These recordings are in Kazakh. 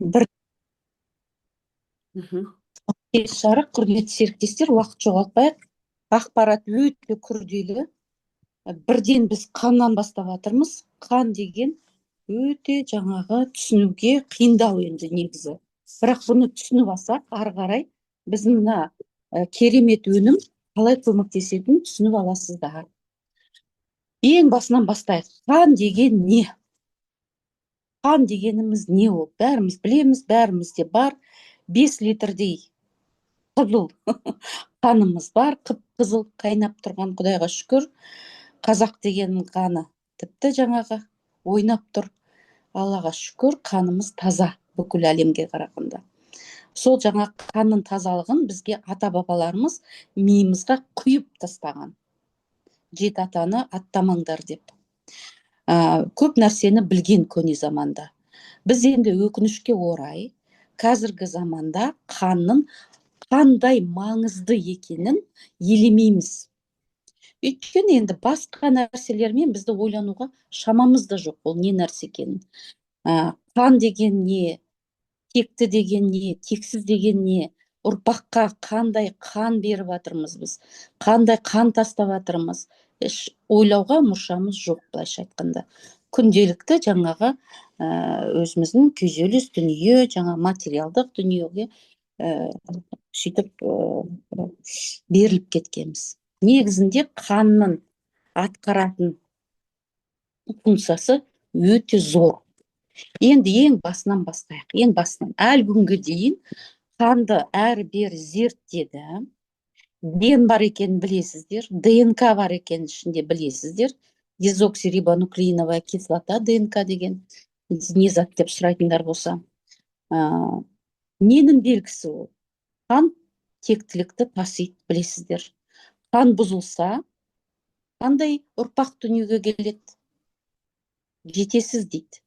бір Мгм. кеш жарық, құрметті серіктестер, уақыт жоғалтпайық. Ақпарат өте күрделі. Бірден біз қаннан бастап жатырмыз. Қан деген өте түсінуге қиындау енді негізі. Бірақ бұны түсініп алсақ, ары қарай біздің мына керемет өнім қалай көмектесетінін түсініп аласыздар. Ең басынан бастайық. Қан деген не? Қан дегеніміз не ол? Бәріміз білеміз, бәрімізде бар. 5 литрдей қызыл қанымыз бар, қып-қызыл қайнап тұрған, Құдайға шүкір. Қазақ деген қаны тіпті ойнап тұр. Аллаға шүкір, қанымыз таза бүкіл әлемге қарағанда. Сол қанның тазалығын бізге ата-бабаларымыз миымызға құйып тастаған. 7 атаны аттамаңдар деп. Көп нәрсені білген көне заманда. Біз енді өкінішке орай қазіргі заманда қанның қандай маңызды екенін елемейміз. Өйткені енді басқа нәрселермен бізді ойлануға шамамыз да жоқ, ол не нәрсе екенін. Қан деген не, текті деген не, тексіз деген не, ұрпаққа қандай қан беріп жатырмыз біз, қандай қан тастап жатырмыз, ойлауға мұршамыз жоқ, былайша айтқанда. Күнделікті өзіміздің күйзеліс дүние, материалдық дүниеге сөйтіп беріліп кеткенбіз. Негізінде қанның атқаратын функциясы өте зор. Енді ең басынан бастайық. Ең басынан әлі күнге дейін қанды әрі-бері зерттеді. Ген бар екенін білесіздер, ДНК бар екенін ішінде білесіздер. Дезоксирибонуклеиновая кислота, ДНК деген не зат деп сұрайтындар болса. Ненің белгісі ол? Қан тектілікті тасиды, білесіздер. Қан бұзылса, қандай ұрпақ дүниеге келеді? Жетесіз дейді.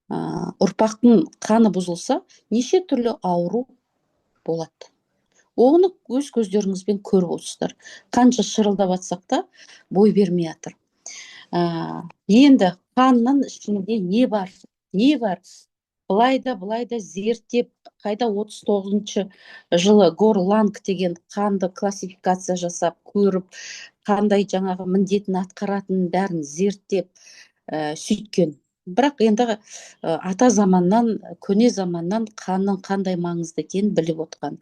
Ұрпақтың қаны бұзылса, неше түрлі ауру болады. Оны өз көздеріңізбен көріп отырсыздар. Қанша шырылдап жатсақ та бой бермей жатыр. Енді қанның ішінде не бар? Не бар? Былайда зерттеп, қайда 39 жылы Горланг деген қанды классификация жасап, көріп, қандай міндетін атқаратынын бәрін зерттеп сөйткен. Бірақ енді ата заманнан, көне заманнан қанның қандай маңызды екенін біліп отқан.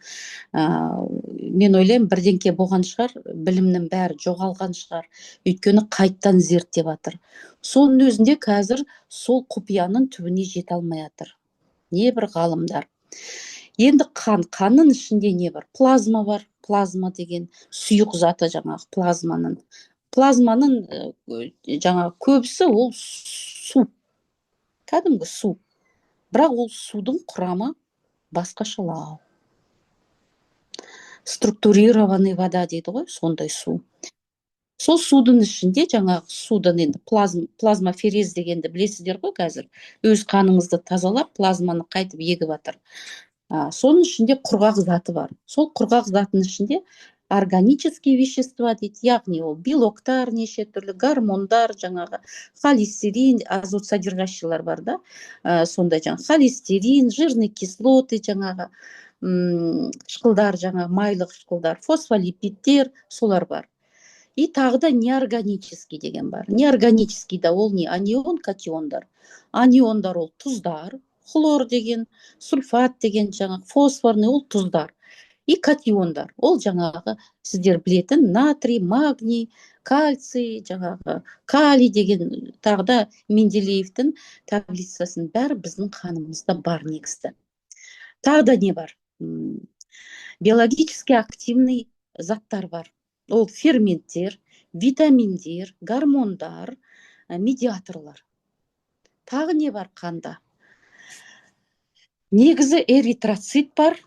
Мен ойлаймын, бірдеңке болған шығар, білімнің бәрі жоғалған шығар. Өйткені қайттан зерттеп жатыр. Соның өзінде қазір сол құпияның түбіне жете алмай жатыр. Не бір ғалымдар. Енді қанның ішінде не бар? Плазма бар. Плазма деген сұйық заты плазманың. Плазманың көбісі ол су. Кәдімгі су. Бірақ ол судың құрамы басқашалау. Структурированный вода дейді ғой, сондай су. Сол судың ішінде судың енді плазмаферез дегенді білесіздер ғой қазір. Өз қаныңызды тазалап, плазманы қайтып егіп жатыр. Соның ішінде құрғақ заты бар. Сол құрғақ затын ішінде органические вещества дейді, яғни ол белоктар, неше түрлі гормондар, холестерин, азот содержащийлар бар да, сондай холестерин, жирный кислоты, қышқылдар, майлы қышқылдар, фосфолипидтер, солар бар. И тағы да неорганический деген бар. Неорганический да ол не? Анион, катиондар. Аниондар ол тұздар, хлор деген, сульфат деген, фосфорный ол тұздар. И катиондар ол сіздер білетін натрий, магний, кальций, калий деген, тағы да Менделеевтің таблицасын бәрі біздің қанымызда бар негізді. Тағы да не бар? Биологически активный заттар бар. Ол ферменттер, витаминдер, гормондар, медиаторлар. Тағы не бар қанда? Негізі эритроцит бар.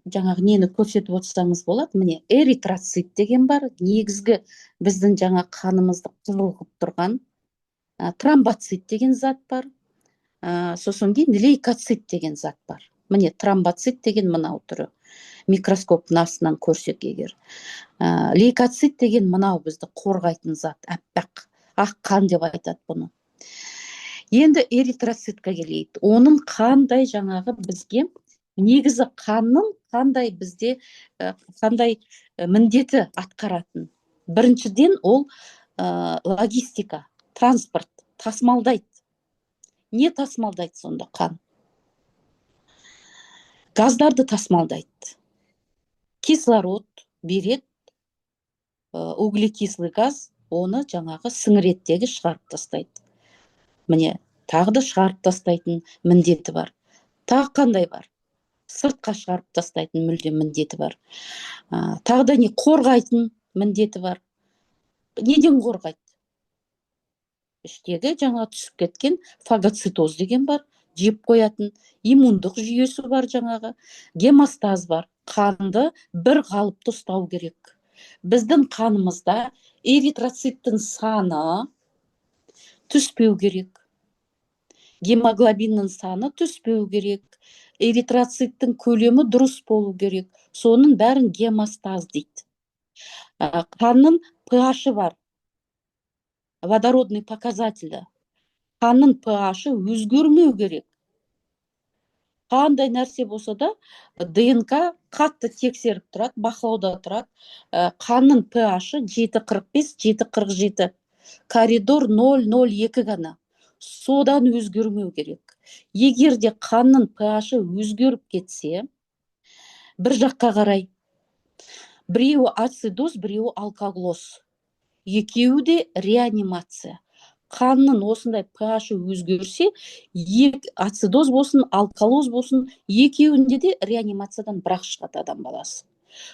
Нені көрсетіп отырсаңыз болады. Міне, эритроцит деген бар. Негізгі біздің қанымызды қызыл қылып тұрған. Тромбоцит деген зат бар. Сосын кейін лейкоцит деген зат бар. Міне, тромбоцит деген мынау түрі. Микроскоптың астынан көрсек егер. Лейкоцит деген мынау бізді қорғайтын зат, әппақ, ақ қан деп айтады бұны. Енді эритроцитқа келейік. Оның қандай жаңағы бізге негізі қанның қандай бізде қандай міндеті атқаратын. Біріншіден ол логистика, транспорт, тасымалдайды. Не тасымалдайды сонда қан? Газдарды тасымалдайды. Кислород береді, углекислый газ, оны жаңағы сіңіреттегі шығарып тастайды. Міне, тағы да шығарып тастайтын міндеті бар. Тағы қандай бар? Сыртқа шығарып тастайтын мүлдем міндеті бар. Тағы да не қорғайтын міндеті бар. Неден қорғайды? Іштегі жаңа түсіп кеткен фагоцитоз деген бар, жеп қоятын. Иммундық жүйесі бар жаңағы. Гемостаз бар. Қанды бір қалыпты ұстау керек. Біздің қанымызда эритроциттің саны түспеу керек. Гемоглобиннің саны түспеу керек. Эритроциттің көлемі дұрыс болу керек. Соның бәрін гемостаз дейді. Қанның pH-ы бар. Водородный показателі. Қанның pH-ы өзгермеу керек. Қандай нәрсе болса да ДНК қатты тексеріп тұрады, бақылауда тұрады. Қанның pH-ы 7,45, 7,47. Коридор 0,02 ғана. Содан өзгермеу керек. Егер де қанның pH-ы өзгеріп кетсе, бір жаққа қарай. Біреуі ацидоз, біреуі алкоглоз. Екеуі де реанимация. Қанның осындай pH-ы өзгерсе, ацидоз болсын, алкалоз болсын, екеуінде де реанимациядан бірақ шығады адам баласы.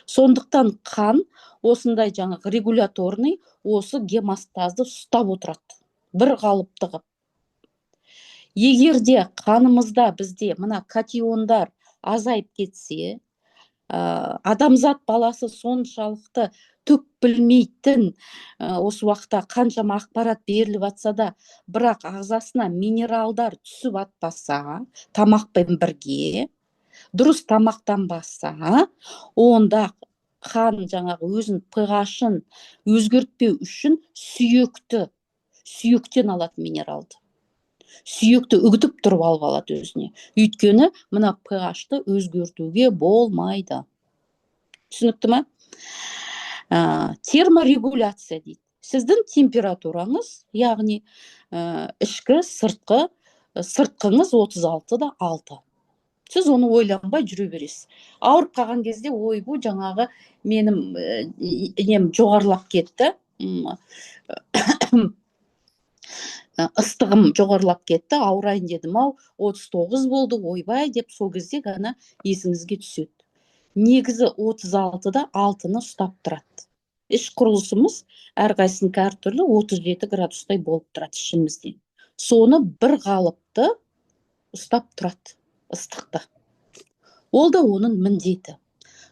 Сондықтан қан осындай жаңағы регуляторный, осы гемостазды ұстап отырады. Бір қалыпты қылып. Егер де қанымызда бізде мына катиондар азайып кетсе, адамзат баласы соншалықты түк білмейтін, осы уақытта қаншама ақпарат беріліп жатса да, бірақ ағзасына минералдар түсіп атпаса, тамақпен бірге, дұрыс тамақтанбаса, онда қан жаңағы өзін pH-ын өзгертпеу үшін сүйектен алады минералды. Сүйекті үгітіп тұрып алып алады өзіне. Өйткені мына pH-ты өзгертуге болмайды. Түсінікті ме? Терморегуляция дейді. Сіздің температураңыз, яғни ішкі сыртқыңыз 36,6. Сіз оны ойланбай жүре бересіз. Ауырып қалған кезде ойбу жаңағы менің жоғарылап кетті. Ыстығым жоғарылап кетті, ауырайын дедім ау, 39 болды, ойбай деп сол кезде ғана есіңізге түседі. Негізі 36-да 6-ны ұстап тұрады. Іш құрылысымыз әрқайсының әртүрлі 37 градустай болып тұрады ішімізде. Соны бір қалыпты ұстап тұрады ыстықты. Ол да оның міндеті.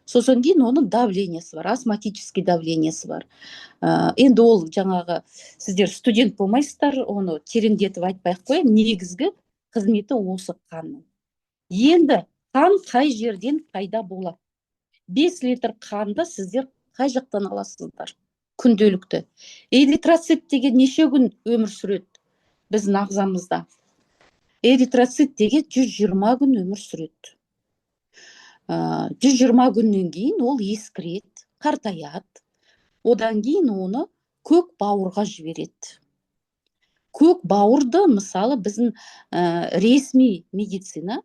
Сосын кейін оның давлениесі бар, осмотический давлениесі бар. Енді ол жаңағы сіздер студент болмайсыздар, оны тереңдетіп айтпай-ақ қояйын, негізгі қызметі осы қанның. Енді қан қай жерден пайда болады? 5 литр қанды сіздер қай жақтан аласыздар? Күнделікті. Эритроцит деген неше күн өмір сүреді біздің ағзамызда? Эритроцит деген 120 күн өмір сүреді. 120 күннен кейін ол ескіреді, қартаяды. Одан кейін оны көк бауырға жібереді. Көк бауырды, мысалы, біздің ресми медицина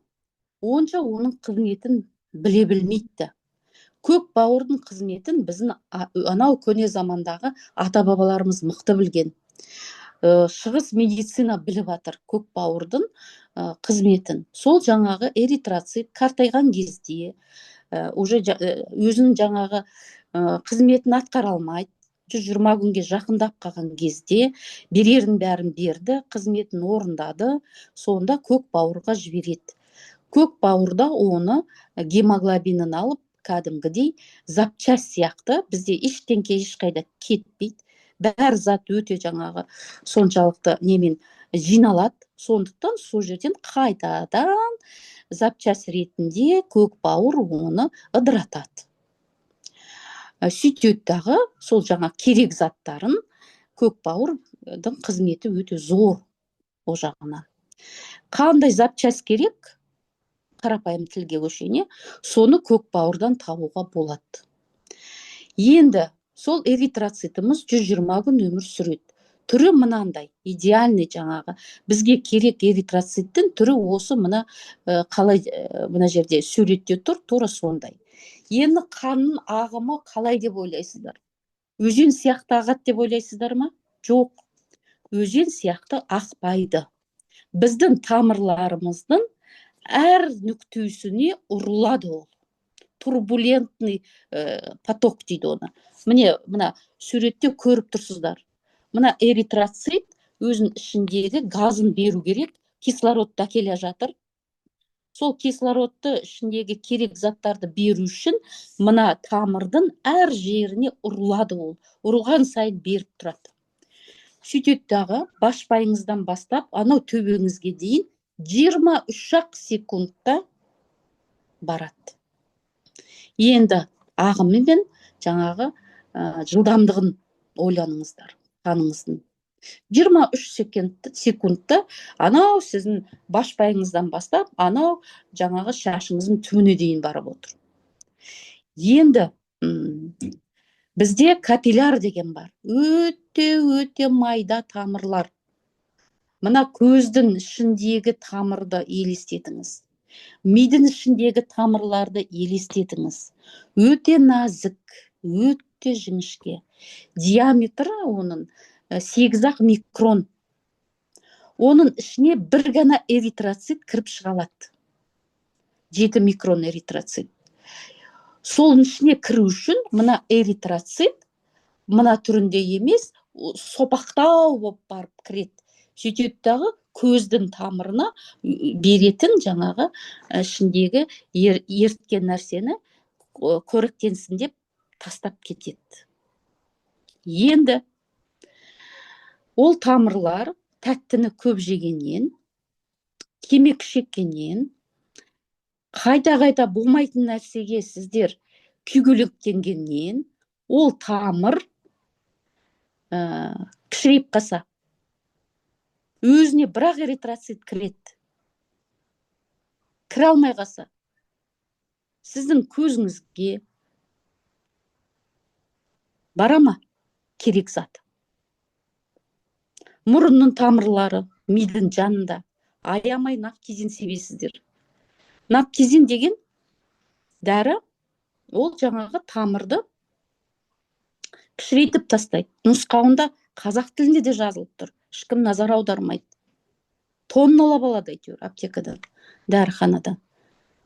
онша оның қызметін біле білмейді. Көк бауырдың қызметін біздің анау көне замандағы ата-бабаларымыз мықты білген. Шығыс медицина біліп жатыр көк бауырдың қызметін. Сол жаңағы эритроцит қартайған кезде, уже өзінің жаңағы қызметін атқара алмайды, 120 күнге жақындап қалған кезде берерін бәрін берді, қызметін орындады, сонда көк бауырға жібереді. Көк бауырда оны гемоглобинін алып, кәдімгідей запчасть сияқты бізде ештеңке ешқайда кетпейді. Бәр зат өте жаңағы соншалықты немен жиналады. Сондықтан сол жерден қайтадан запчасть ретінде көк бауыр оны ыдыратады. Сөйтеді дағы сол жаңа керек заттарын көк бауырдың қызметі өте зор ол жағынан. Қандай запчас керек, қарапайым тілге көшейін, соны көк бауырдан табуға болады. Енді сол эритроцитіміз 120 күн өмір сүреді. Түрі мынандай, идеальный жаңағы. Бізге керек эритроциттің түрі осы мына қалай мына жерде суретте тұр, тура сондай. Енді қанның ағымы қалай деп ойлайсыздар? Өзен сияқты ағады деп ойлайсыздар ма? Жоқ. Өзен сияқты ақпайды. Біздің тамырларымыздың әр нүктесіне ұрылады ол. Турбулентный поток дейді оны. Мына суретте көріп тұрсыздар. Мына эритроцит өзінің ішіндегі газын беру керек, кислородты әкеле жатыр. Сол кислородты ішіндегі керек заттарды беру үшін мына тамырдың әр жеріне ұрылады ол. Ұрылған сайын беріп тұрады. Сөйтеді дағы башпайыңыздан бастап анау төбеңізге дейін 23 секундта барады. Енді ағымымен жаңағы жылдамдығын ойланыңыздар, қаныңыздың. 23 секундта анау сіздің башпайыңыздан бастап, анау жаңағы шашыңыздың түбіне дейін барып отыр. Енді бізде капилляр деген бар. Өте майда тамырлар. Мына көздің ішіндегі тамырды елестетіңіз. Мидың ішіндегі тамырларды елестетіңіз. Өте назік, өте жіңішке. Диаметрі оның 8 микрон. Оның ішіне бір ғана эритроцит кіріп шығалады. 7 микрон эритроцит. Сол ішіне кіру үшін мына эритроцит мына түрінде емес, сопақтау болып барып кіреді. Сөйтеді дағы көздің тамырына беретін жаңағы ішіндегі ерткен нәрсені қоректенсін деп тастап кетеді. Енді ол тамырлар тәттіні көп жегеннен, темекі шеккеннен, қайта болмайтын нәрсеге сіздер күйгелектенгеннен, ол тамыр кішірейіп қалса, өзіне бірақ эритроцит кіреді. Кіре алмай қалса, сіздің көзіңізге бара ма керек зат? Мұрынның тамырлары, мидың жанында аямай нафтизин себесіздер. Нафтизин деген дәрі, ол жаңағы тамырды кішірейтіп тастайды. Нұсқауында қазақ тілінде де жазылып тұр. Ешкім назар аудармайды. Тонналап алады әйтеуір аптекадан, дәріханадан.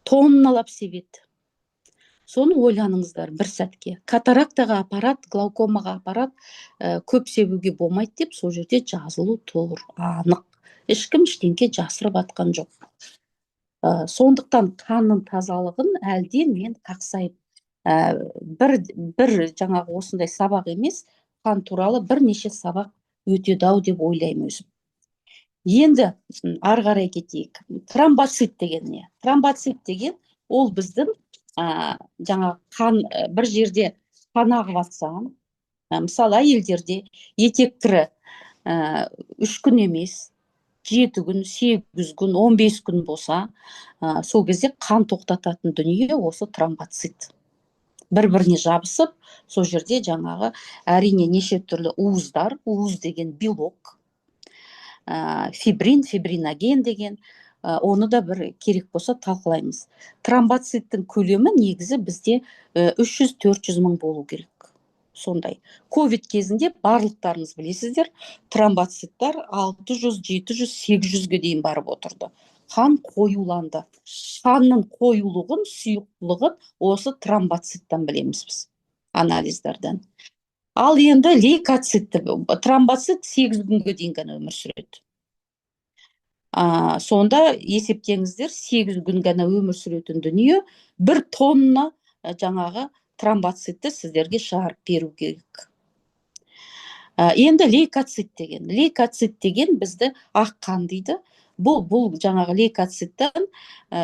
Тонналап себеді. Соны ойланыңыздар бір сәтке. Катарактаға апарат, глаукомаға апарат көп себуге болмайды деп сол жерде жазылу тұр, анық. Ешкім ештеңке жасырып атқан жоқ. Сондықтан қанның тазалығын әлден мен қақсайып. Бір жаңағы осындай сабақ емес, қан туралы бірнеше сабақ өтеді-ау деп ойлаймын өзім. Енді ары қарай кетейік. Тромбоцит деген не? Тромбоцит деген ол біздің жаңа қан бір жерде қан ағып жатса, мысалы әйелдерде етек кірі 3 күн емес, 7 күн, 8 күн, 15 күн болса, сол кезде қан тоқтататын дүние осы тромбоцит. Бір-біріне жабысып, сол жерде жаңағы әрине неше түрлі уыздар, уыз деген белок, фибрин, фибриноген деген, оны да бір керек болса талқылаймыз. Тромбоциттің көлемі негізі бізде 300-400 мың болу керек. Сондай. Ковид кезінде барлықтарыңыз білесіздер, тромбоциттар 600, 700, 800-ге дейін барып отырды. Қан қоюланды. Қанның қоюлығын, сұйықтылығын осы тромбоциттан білеміз біз, анализдерден. Ал енді лейкоцитті, тромбоцит 8 күнге дейін ғана өмір сүреді. Сонда есептеңіздер, 8 күн ғана өмір сүретін дүние 1 тонна жаңағы тромбоцитті сіздерге шығарып беру керек. Енді лейкоцит деген бізді ақ қан дейді. Бұл жаңағы лейкоциттен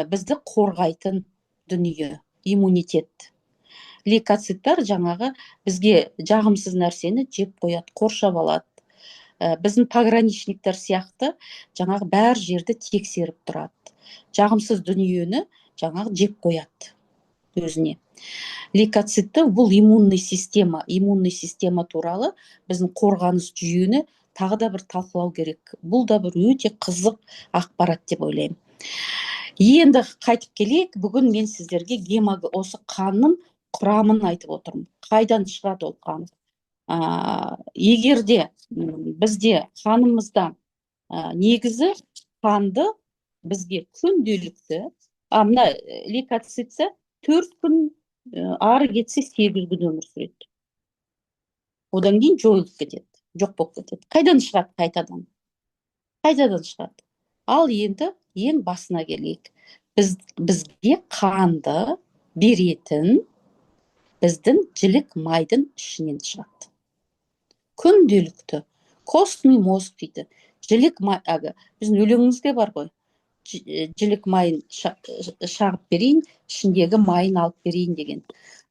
бізді қорғайтын дүние, иммунитет. Лейкоциттар жаңағы бізге жағымсыз нәрсені жеп қояды, қоршап алады. біздің пограничниктер сияқты жаңағы бәр жерді тексеріп тұрады. Жағымсыз дүниені жаңағы жеп қояды өзіне. Лейкоцитті бұл иммунный система туралы біздің қорғаныс жүйені тағы да бір талқылау керек. Бұл да бір өте қызық ақпарат деп ойлаймын. Енді қайтып келейік, бүгін мен сіздерге осы қанның құрамын айтып отырмын. Қайдан шығады ол қан? Егерде бізде қанымызда негізі қанды бізге күнделікті, мына лейкоцитті 4 күн, ары кетсе 8 күн өмір сүреді. Одан кейін жойылып кетеді, жоқ болып кетеді. Қайдан шығады қайтадан? Қайтадан шығады? Ал енді ең басына келейік. Бізге қанды беретін біздің жілік майдың ішінен шығады. Күнделікті. Костный мозг дейді. Жілік май, біздің өлеңімізде бар ғой. Жілік майын шағып берейін, ішіндегі майын алып берейін деген.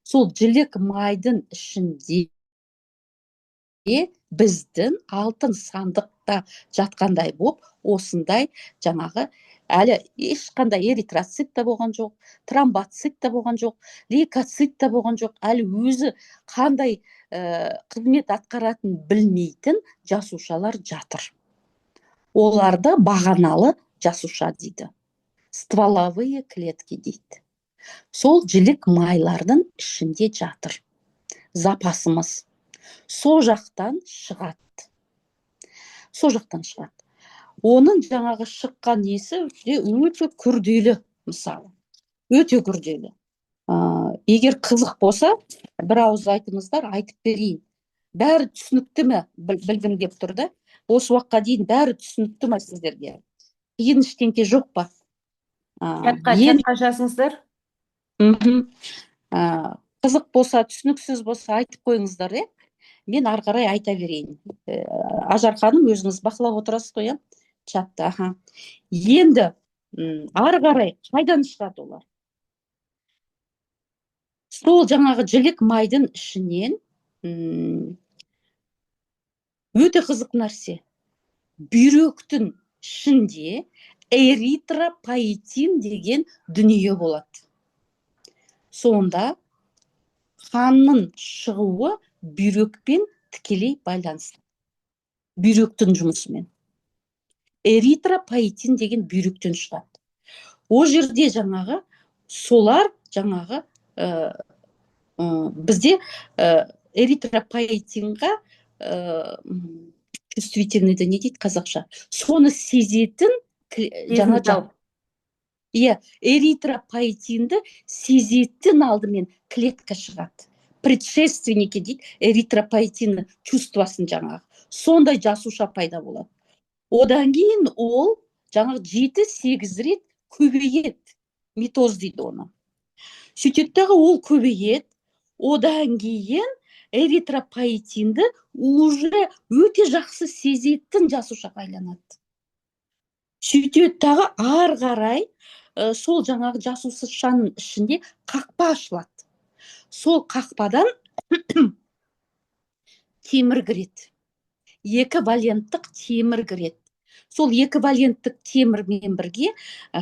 Сол жілік майдың ішінде біздің алтын сандықта жатқандай болып, осындай жаңағы әлі ешқандай эритроцит та болған жоқ, тромбоцит та болған жоқ, лейкоцит та болған жоқ, әлі өзі қандай қызмет атқаратын білмейтін жасушалар жатыр. Оларды бағаналы жасуша дейді. Стволовые клетки дейді. Сол жілік майлардың ішінде жатыр. Запасымыз. Сол жақтан шығады. Оның жаңағы шыққан несі өте күрделі, мысалы. Өте күрделі. Егер қызық болса, бір ауыз айтыңыздар, айтып берейін. Бәрі түсінікті ме? Білгім кеп тұрды. Осы уақытқа дейін бәрі түсінікті ме сіздерге? Қиын ештеңке жоқ па? Чатқа жазыңыздар. Қызық болса, түсініксіз болса айтып қойыңыздар, мен ары қарай айта берейін. Ажар ханым, өзіңіз бақылап отырасыз ғой, чатта. Енді ары қарай қайдан шығады олар? Сол жаңағы жілік майдың ішінен өте қызық нәрсе. Бүйректің ішінде эритропоетин деген дүние болады. Сонда қанның шығуы бүйрекпен тікелей байланысты. Бүйректің жұмысымен. Эритропоетин деген бүйректен шығады. О жерде жаңағы солар жаңағы бізде эритропоетинға чувствительныйды не дейді қазақша? Соны сезетін жаңа эритропоетинді сезетін алдымен клетка шығады. Предшественники дейді, эритропоетиннің чувствосын жаңағы. Сондай жасуша пайда болады. Одан кейін ол жаңағы 7-8 рет көбейеді. Митоз дейді оны. Сөйтеттігі ол көбейеді. Одан кейін эритропоетинді уже өте жақсы сезетін жасушаға айланады. Сөйтеттігі ары қарай сол жаңағы жасушаның ішінде қақпа ашылады. Сол қақпадан темір кіреді. 2 валенттік темір кіреді. Сол 2 валенттік темірмен бірге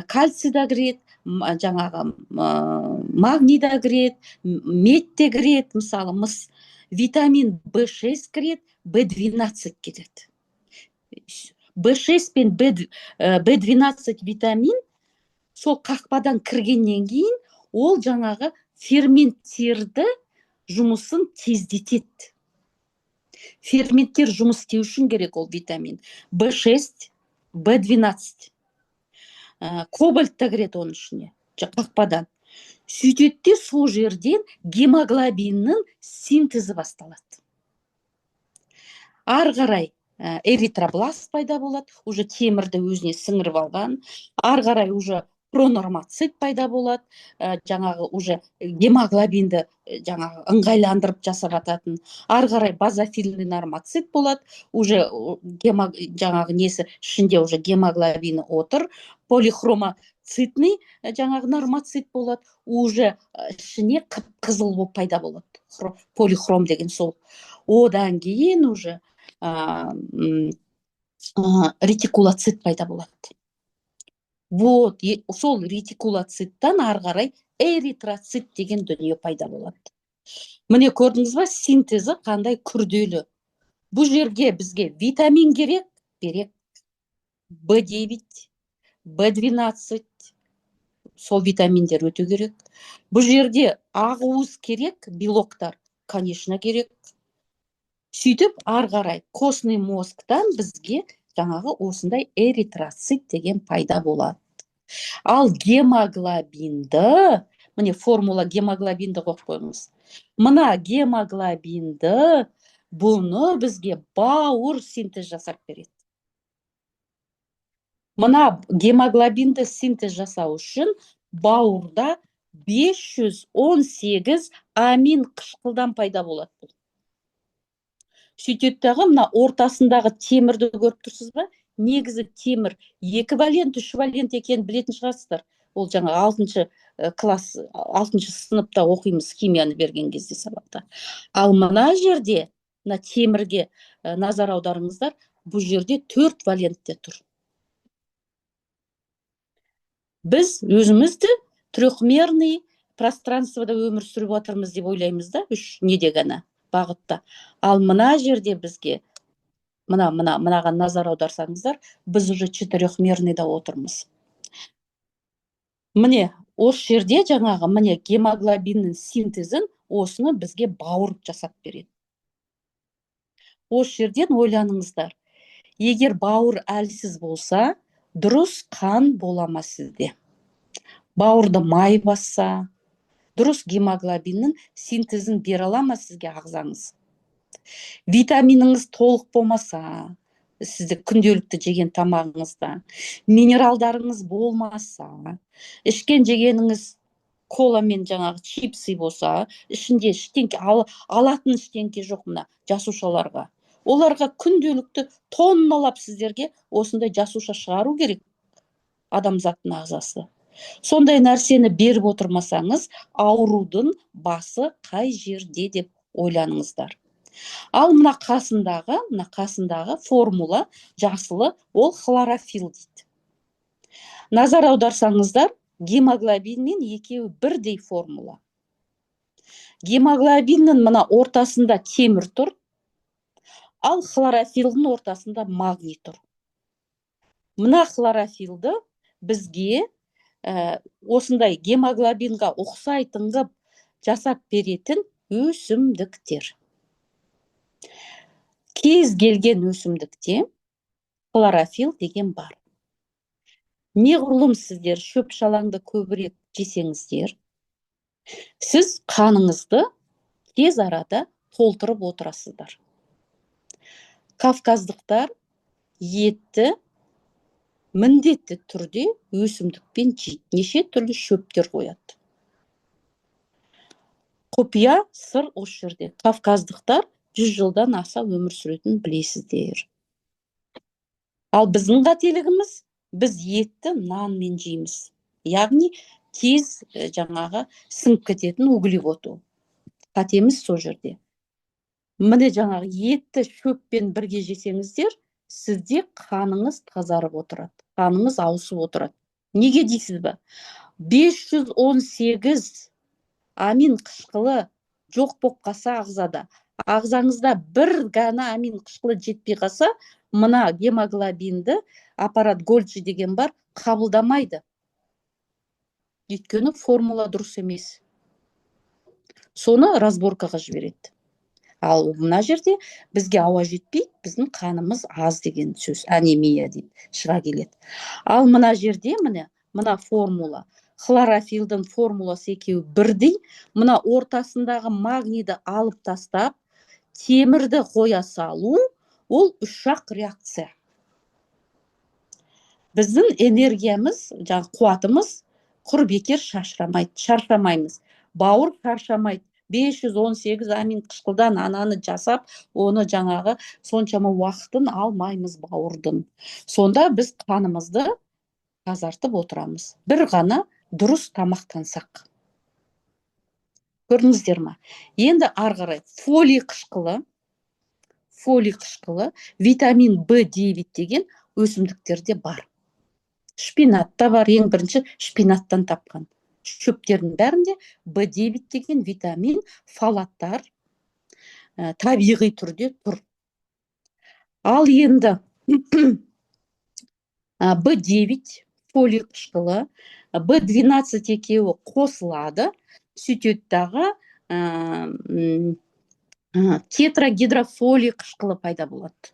кальций да кіреді, жаңағы магний да кіреді, мед те кіреді, мысалы мыс, витамин В6 кіреді, В12 кіреді. В6 пен В12 витамин сол қақпадан кіргеннен кейін ол жаңағы ферменттерді жұмысын тездетеді. Ферменттер жұмыс істеу үшін керек ол витамин. В6, В12. Кобальт та кіреді оның ішіне, қақпадан. Сөйтетте сол жерден гемоглобиннің синтезі басталады. Ары қарай эритробласт пайда болады, уже темірді өзіне сіңіріп алған. Ары қарай уже пронормоцит пайда болады, жаңағы уже гемоглобинді жаңағы ыңғайландырып жасап ататын. Ары қарай базофильный нормоцит болады, уже жаңағы несі ішінде уже гемоглобины отыр. Полихромоцитный жаңағы нормоцит болады, уже ішіне қызыл болып пайда болады. Полихром деген сол. Одан кейін уже ретикулоцит пайда болады. Вот, сол ретикулоциттан ары қарай эритроцит деген дүние пайда болады. Міне көрдіңіз ба, синтезі қандай күрделі. Бұл жерге бізге витамин керек, B9, B12, сол витаминдер өте керек. Бұл жерде ақуыз керек, белоктар, конечно, керек. Сөйтіп, ары қарай костный мозгтан бізге жаңағы осындай эритроцит деген пайда болады. Ал гемоглобинді, міне формула гемоглобинді қойып қойыңыз. Мына гемоглобинді, бұны бізге бауыр синтез жасап береді. Мына гемоглобинді синтез жасау үшін бауырда 518 амин қышқылдан пайда болады. Сөйтеттігі, мына ортасындағы темірді көріп тұрсыз ба? Негізі темір 2 валент, 3 валент екенін білетін шығарсыздар. Ол жаңа 6 класс, 6 сыныпта оқимыз химияны берген кезде сабақта. Ал мына жерде, мына темірге назар аударыңыздар, бұл жерде 4 валентте тұр. Біз өзімізді трехмерный пространствода өмір сүріп отырмыз деп ойлаймыз да, 3 неде ғана бағытта. Ал мына жерде бізге, мынаған назар аударсаңыздар, біз уже четырехмерныйда отырмыз. Міне, осы жерде жаңағы міне гемоглобиннің синтезін осыны бізге бауыр жасап береді. Осы жерден ойланыңыздар. Егер бауыр әлсіз болса, дұрыс қан болама сізде. Бауырды май басса, дұрыс гемоглобиннің синтезін бере алама сізге ағзаңыз. Витаминіңіз толық болмаса, сізді күнделікті жеген тамағыңызда, минералдарыңыз болмаса, ішкен жегеніңіз кола мен жаңағы чипсы болса, ішінде ештеңке алатын ештеңке жоқ мына жасушаларға. Оларға күнделікті тонналап сіздерге осындай жасуша шығару керек адамзаттың ағзасы. Сондай нәрсені беріп отырмасаңыз, аурудың басы қай жерде деп ойланыңыздар. Ал мына қасындағы формула жасылы, ол хлорофилл дейді. Назар аударсаңыздар, гемоглобин мен екеуі бірдей формула. Гемоглобиннің мына ортасында темір тұр, ал хлорофиллдің ортасында магний тұр. Мына хлорофиллді бізге осындай гемоглобинға ұқсайтын ғып жасап беретін өсімдіктер. Кез келген өсімдікте хлорофилл деген бар. Неғұрлым сіздер шөп шалаңды көбірек жесеңіздер, сіз қаныңызды тез арада толтырып отырасыздар. Кавказдықтар етті міндетті түрде өсімдікпен жейді. Неше түрлі шөптер қояды. Құпия сыр осы жерде. Кавказдықтар 100 жылдан аса өмір сүретін білесіздер. Ал біздің қателігіміз, біз етті нанмен жейміз. Яғни тез жаңағы сіңіп кететін углевод. Қатеміз сол жерде. Міне жаңағы етті шөппен бірге жесеңіздер, сізде қаныңыз тазарып отырады. Қаныңыз ауысып отырады. Неге дейсіз бе? 518 амин қышқылы жоқ болып қалса ағзада, ағзаңызда бір ғана амин қышқылы жетпей қалса, мына гемоглобинді аппарат Гольджи деген бар, қабылдамайды. Өйткені формула дұрыс емес. Соны разборкаға жібереді. Ал мына жерде бізге ауа жетпейді, біздің қанымыз аз деген сөз, анемия дейді, шыға келеді. Ал мына жерде мына формула, хлорофиллдің формуласы екеуі бірдей, мына ортасындағы магнийді алып тастап, темірді қоя салу, ол үшжақ реакция. Біздің энергиямыз, қуатымыз құр бекер шаршамаймыз. Бауыр шаршамайды. 518 амин қышқылдан ананы жасап, оны жаңағы соншама уақытын алмаймыз бауырдың. Сонда біз қанымызды тазартып отырамыз. Бір ғана дұрыс тамақтансақ. Көрдіңіздер ме? Енді ары қарай фолий фолий қышқылы, витамин В9 деген өсімдіктерде бар. Шпинатта бар, ең бірінші шпинаттан тапқан. Шөптердің бәрінде В9 деген витамин, фолаттар табиғи түрде тұр. Ал енді В9, фолий қышқылы, В12 екеуі қосылады, сөйтеді дағы тетрагидрофолий қышқылы пайда болады.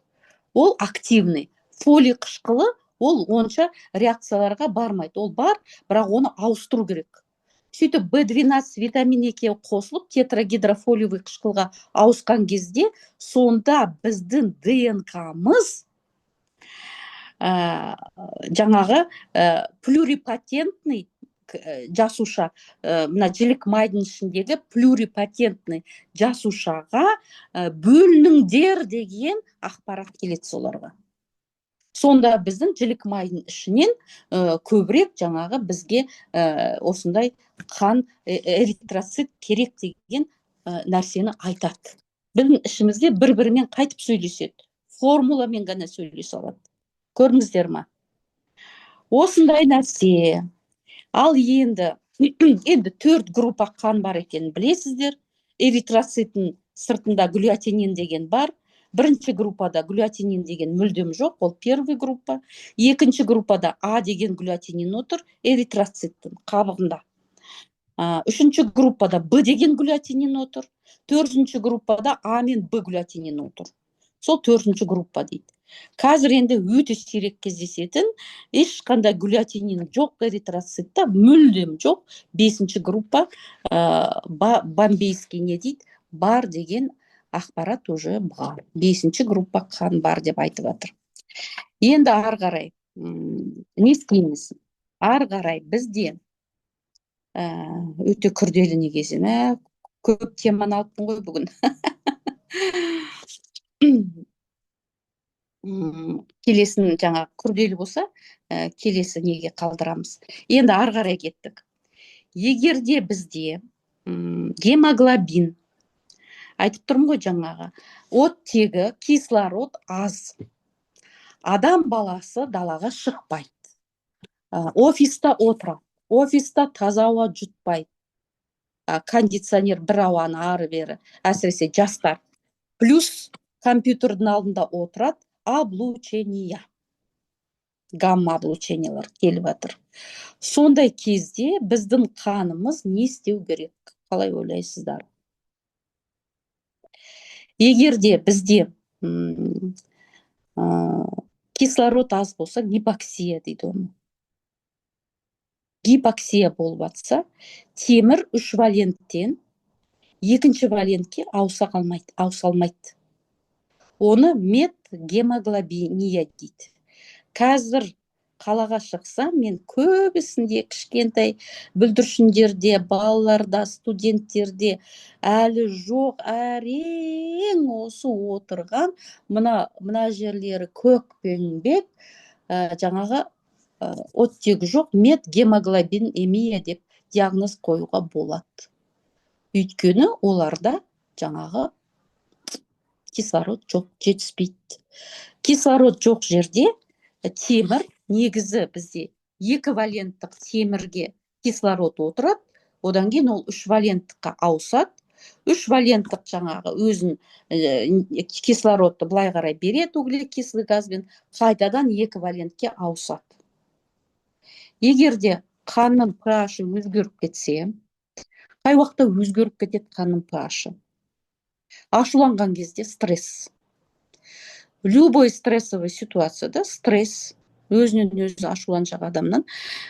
Ол активный. Фолий қышқылы ол онша реакцияларға бармайды. Ол бар, бірақ оны ауыстыру керек. Сөйтіп В12 витамин екеуі қосылып тетрагидрофолиевый қышқылға ауысқан кезде, сонда біздің ДНК-мыз жаңағы плюрипатентный жасуша, мына жілік майдың ішіндегі плюрипатентный жасушаға бөлініңдер деген ақпарат келеді соларға. Сонда біздің жілік майдың ішінен көбірек жаңағы бізге осындай қан эритроцит керек деген нәрсені айтады. Біздің ішімізде бір-бірімен қайтып сөйлеседі. Формуламен ғана сөйлесе алады. Көрдіңіздер ма? Осындай нәрсе. Ал енді 4 группа қан бар екенін білесіздер. Эритроциттің сыртында глюатинин деген бар. Бірінші группада глюатинин деген мүлдем жоқ, ол первый группа. Екінші группада А деген глюатинин отыр, эритроциттің қабығында. Үшінші группада Б деген глюатинин отыр. Төртінші группада А мен Б глюатинин отыр. Сол төртінші группа дейді. Қазір енді өте сирек кездесетін, ешқандай глюатинин жоқ эритроцитта, мүлдем жоқ. 5-ші группа бомбейский не дейді, бар деген ақпарат уже бар. 5-ші группа қан бар деп айтып жатыр. Енді ары қарай не істейміз? Ары қарай бізде өте күрделі негізі. Көп теманы алыппын ғой бүгін. Келесін жаңа күрделі болса, келесі неге қалдырамыз. Енді ары қарай кеттік. Егерде бізде гемоглобин, айтып тұрмын ғой жаңағы, оттегі, кислород аз. Адам баласы далаға шықпайды. Офиста отырады. Офиста таза ауа жұтпайды. Кондиционер бір ауаны ары бері, әсіресе жастар. Плюс компьютердің алдында отырады, облучение. Гамма облучениялар келіп жатыр. Сондай кезде біздің қанымыз не істеу керек? Қалай ойлайсыздар? Егерде бізде кислород аз болса, гипоксия дейді оны. Гипоксия болып жатса, темір 3 валенттен 2-ші валентке ауыса алмайды. Оны метгемоглобиния дейді. Қазір қалаға шықсам, мен көбісінде кішкентай бүлдіршіндерде, балаларда, студенттерде әлі жоқ, әрең осы отырған мына жерлері көкпеңбек, жаңағы оттегі жоқ, метгемоглобинемия деп диагноз қоюға болады. Өйткені оларда жаңағы кислород жоқ, жетіспейді. Кислород жоқ жерде темір, негізі бізде 2 валенттік темірге кислород отырады, одан кейін ол 3 валенттікқа ауысады. 3 валенттік жаңағы өзін кислородты былай қарай береді углекислый газбен, қайтадан 2 валентке ауысады. Егерде қанның pH-ы өзгеріп кетсе, қай уақытта өзгеріп кетеді қанның pH-ы? Ашуланған кезде стресс. Любой стрессовый ситуацияда стресс, өзінен өзі ашуланшақ адамнан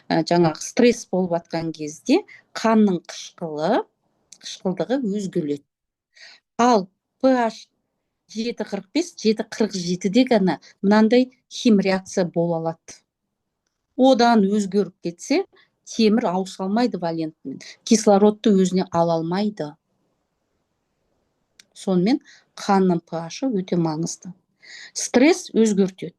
жаңағы стресс болып атқан кезде қанның қышқылдығы өзгереді. Ал pH 7,45, 7,47-де ғана мынандай хим реакция бола алады. Одан өзгеріп кетсе, темір ауыса алмайды валентмен, кислородты өзіне ала алмайды. Сонымен қанның pH-ы өте маңызды. Стресс өзгертеді.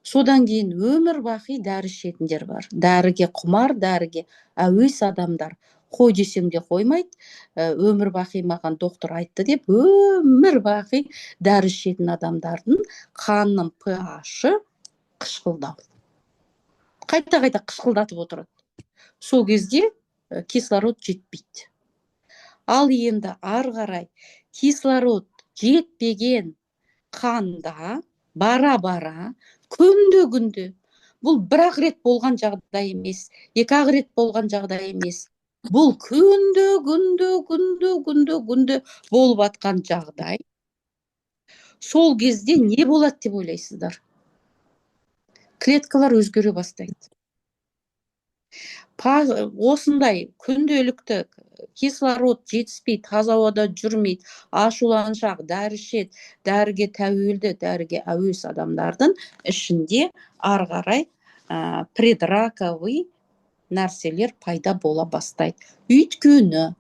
Содан кейін өмір бақи дәрі ішетіндер бар. Дәріге құмар, дәріге әуес адамдар. қой десең де қоймайды. Өмір бақи маған доктор айтты деп, өмір бақи дәрі ішетін адамдардың қанның pH-ы қышқылдау. Қайта-қайта қышқылдатып отырады. Сол кезде кислород жетпейді. Ал енді ары қарай кислород жетпеген қанда бара-бара күнде бұл бір-ақ рет болған жағдай емес, екі-ақ рет болған жағдай емес. Бұл күнде болып атқан жағдай. Сол кезде не болады деп ойлайсыздар? Клеткалар өзгере бастайды. Осындай күнделікті кислород жетіспейді, таза ауада жүрмейді, ашуланшақ, дәрі ішеді, дәріге тәуелді, дәріге әуес адамдардың ішінде ары қарай предраковый нәрселер пайда бола бастайды. Өйткені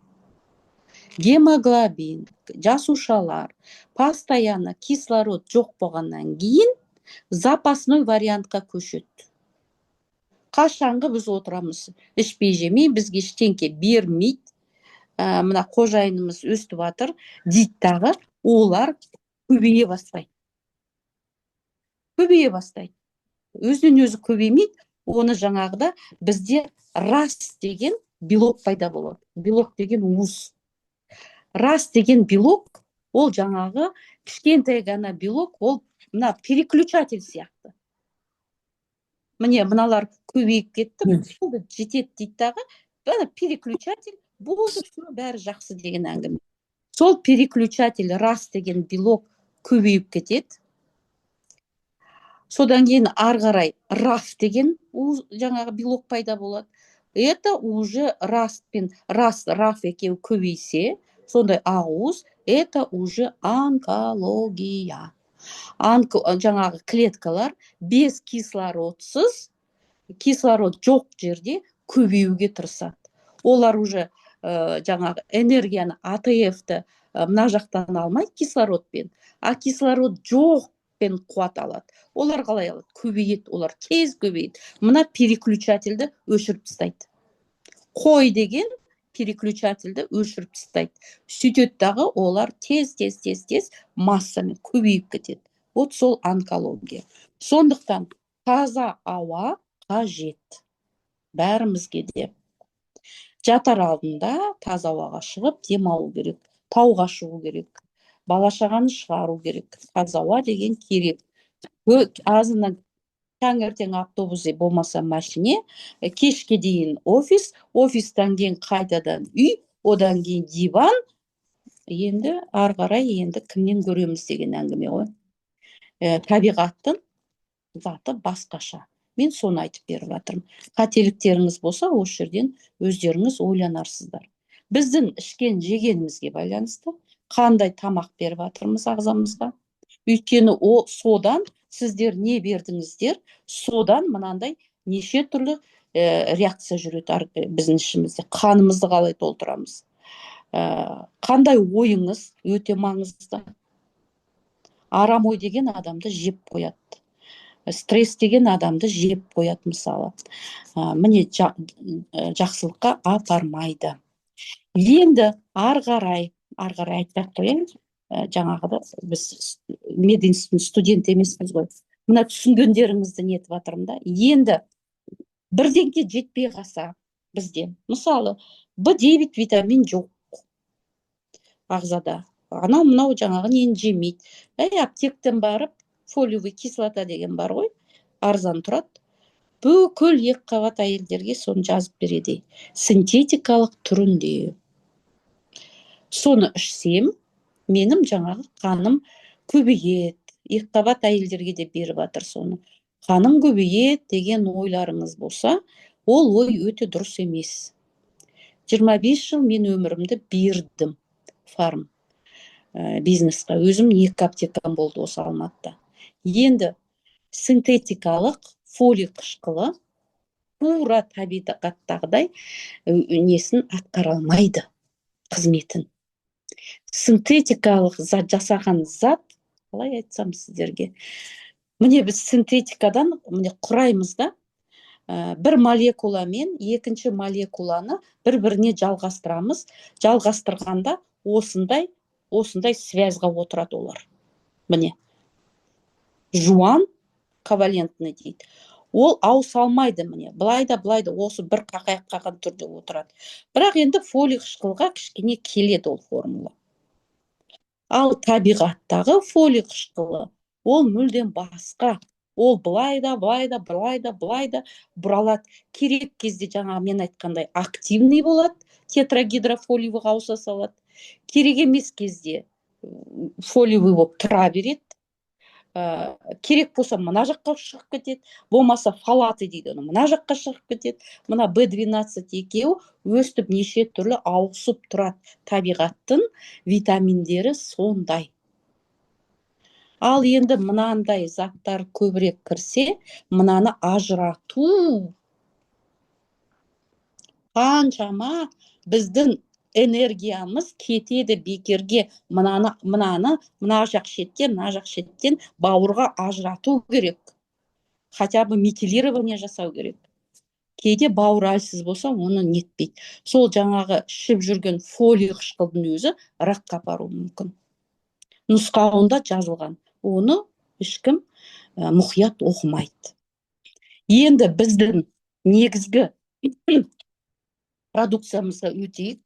гемоглобин, жасушалар постоянно кислород жоқ болғаннан кейін запасной вариантқа көшеді. Қашанғы біз отырамыз, ішпей жемей, бізге ештеңке бермейді, мына қожайынымыз өстіп жатыр дейді дағы, олар көбейе бастайды. Өзінен өзі көбеймейді, оны жаңағыда бізде рас деген белок пайда болады. Белок деген уыз. Рас деген белок, ол жаңағы кішкентай ғана белок, ол мына переключатель сияқты. Міне, мыналар көбейіп кетті, жетеді дейді дағы, переключатель, болды, бәрі жақсы деген әңгіме. Сол переключатель рас деген белок көбейіп кетеді. Содан кейін ары қарай раф деген жаңағы белок пайда болады. Это уже раф екеуі көбейсе, сондай ақуыз, это уже онкология. Жаңағы клеткалар без кислородсыз, кислород жоқ жерде көбеюге тырысады. Олар уже жаңағы энергияны АТФ-ті мына жақтан алмайды кислородпен, а кислород жоқпен қуат алады. Олар қалай алады? Көбейеді, олар тез көбейеді. Мына переключательді өшіріп тастайды. Қой деген переключательді өшіріп тастайды. Сөйтеді дағы, олар тез массамен көбейіп кетеді. Вот сол онкология. Сондықтан таза ауа қажет бәрімізге де. Жатар алдында таза ауаға шығып демалу керек, тауға шығу керек, бала-шағаны шығару керек. Таза ауа деген керек. Азынан таңертең автобус болмаса машине, кешке дейін офис, офистан кейін қайтадан үй, одан кейін диван. Енді ары қарай енді кімнен көреміз деген әңгіме ғой. Табиғаттың заты басқаша. Мен соны айтып беріп жатырмын. Қателіктеріңіз болса, осы жерден өздеріңіз ойланарсыздар. Біздің ішкен жегенімізге байланысты, қандай тамақ беріп жатырмыз ағзамызға. Өйткені содан сіздер не бердіңіздер, содан мынандай неше түрлі реакция жүреді біздің ішімізде. Қанымызды қалай толтырамыз. Қандай ойыңыз өте маңызды. Арам ой деген адамды жеп қояды. Стресс деген адамды жеп қояды мысалы. Міне жақсылыққа апармайды. Енді ары қарай айтпақ қояйын. Жаңағыда біз медицина студент емеспіз ғой. Мына түсінгендеріңізді нетіп жатырмын да. Енді бірдеңке жетпей қалса бізде, мысалы, B9 витамин жоқ ағзада. Мынау жаңағы нені жемейді. Аптектен барып, фолиевый кислота деген бар ғой, арзан тұрады. Бүкіл екіқабат әйелдерге соны жазып береді. Синтетикалық түрінде. Соны ішсем, менің жаңағы қаным көбейеді. Екіқабат әйелдерге де беріп жатыр соны. Қаным көбейеді деген ойларыңыз болса, ол ой өте дұрыс емес. 25 жыл мен өмірімді бердім фарм бизнесқа. Өзім 2 аптекам болды осы Алматыда. Енді синтетикалық фолий қышқылы тура табиғаттағыдай несін атқара алмайды, қызметін. Синтетикалық жасаған зат, қалай айтсам сіздерге, міне біз синтетикадан құраймыз да, бір молекуламен екінші молекуланы бір-біріне жалғастырамыз. Жалғастырғанда осындай связьға отырады олар. Міне, жуан ковалентный дейді. Ол ауыса міне, былайда осы бір қаққан түрде отырады. Бірақ енді фолий қышқылға кішкене келеді ол формула. Ал табиғаттағы фолий қышқылы ол мүлдем басқа. Ол былайда бұралады. Керек кезде жаңа мен айтқандай активный болады, тетрагидрофолиевыға ауыса салады. Керек емес кезде фолиевый болып тұра береді. Керек болса мына жаққа шығып кетеді, болмаса фалаты дейді, мына жаққа шығып кетеді. Мына B12 екеуі өстіп неше түрлі ауысып тұрады. Табиғаттың витаминдері сондай. Ал енді мынандай заттар көбірек кірсе, мынаны ажырату қаншама біздің энергиямыз кетеді бекерге. Мына жақ шеттен бауырға ажырату керек. Хотя бы метилирование жасау керек. Кейде бауыр әлсіз болса, оны нетпейді. Сол жаңағы ішіп жүрген фолий қышқылдың өзі ракқа апаруы мүмкін. Нұсқауында жазылған. Оны ешкім мұқият оқымайды. Енді біздің негізгі продукциямызға өтейік.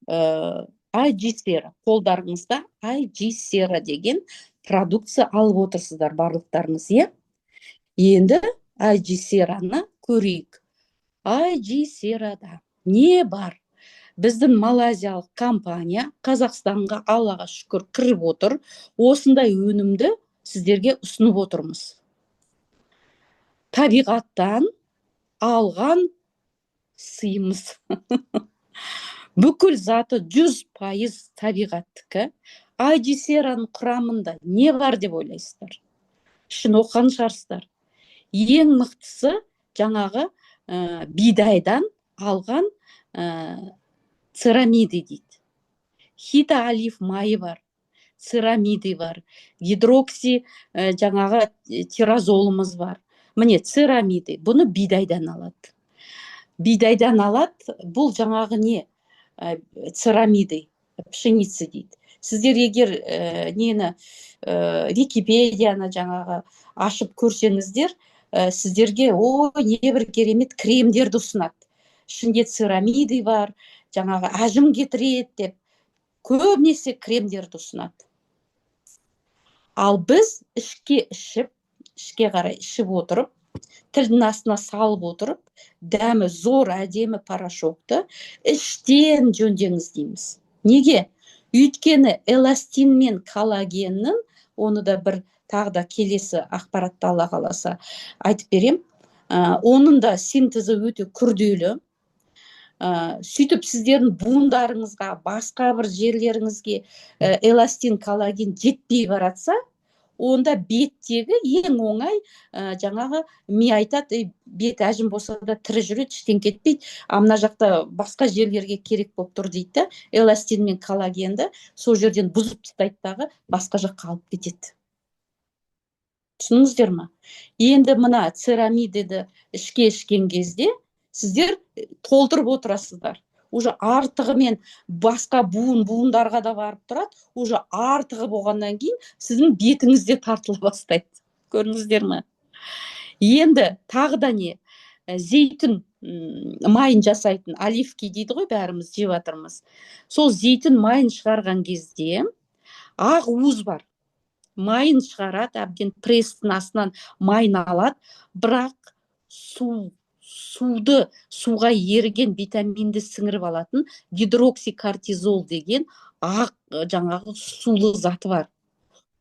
IG-сера, қолдарыңызда IG-сера деген продукция алып отырсыздар барлықтарыңыз, е? Енді IG-сераны көрейік. IG-серада не бар? Біздің малайзиялық компания Қазақстанға Аллаға шүкір кіріп отыр. Осындай өнімді сіздерге ұсынып отырмыз. Табиғаттан алған сыйымыз. Бүкіл заты 100% табиғаттікі. IG-сераның құрамында не бар деп ойлайсыздар? Шын оқыған шығарсыздар. Ең мықтысы жаңағы бидайдан алған церамиды дейді. Хита-олив майы бар, церамиды бар, гидрокси жаңағы тиразолымыз бар. Міне, церамиды, бұны бидайдан алады. Бидайдан алады, бұл жаңағы не? Церамиды, пшеница дейді. Сіздер егер Википедияны жаңағы ашып көрсеңіздер, сіздерге не бір керемет кремдерді ұсынады. Ішінде церамиды бар, жаңағы әжім кетіреді деп, көбінесе кремдерді ұсынады. Ал біз ішке қарай ішіп отырып, тілдің астына салып отырып, дәмі зор әдемі порошокты іштен жөндеңіз дейміз. Неге? Өйткені эластин мен коллагеннің, оны да бір тағы да келесі ақпаратта Алла қаласа айтып берем, оның да синтезі өте күрделі. Сөйтіп сіздердің буындарыңызға, басқа бір жерлеріңізге эластин, коллаген жетпей баратса, онда беттегі ең оңай жаңағы ми айтады, бет әжім болса да тірі жүреді, іштен кетпейді. Мына жақта басқа жерлерге керек болып тұр дейді. Эластин мен коллагенді сол жерден бұзып тастайды дағы, басқа жаққа алып кетеді. Түсініңіздер ме? Енді мына церамидеді ішкен кезде сіздер толтырып отырасыздар. Уже артығымен басқа буындарға да барып тұрады. Уже артығы болғаннан кейін сіздің бетіңізде тартыла бастайды. Көрдіңіздер ме? Енді тағы да не? Зейтін майын жасайтын оливки дейді ғой, бәріміз жеп жатырмыз. Сол зейтін майын шығарған кезде ақ уыз бар. Майын шығарады, әбден пресстің астынан майын алады, бірақ суға еріген витаминді сіңіріп алатын гидроксикортизол деген ақ жаңағы сулы заты бар.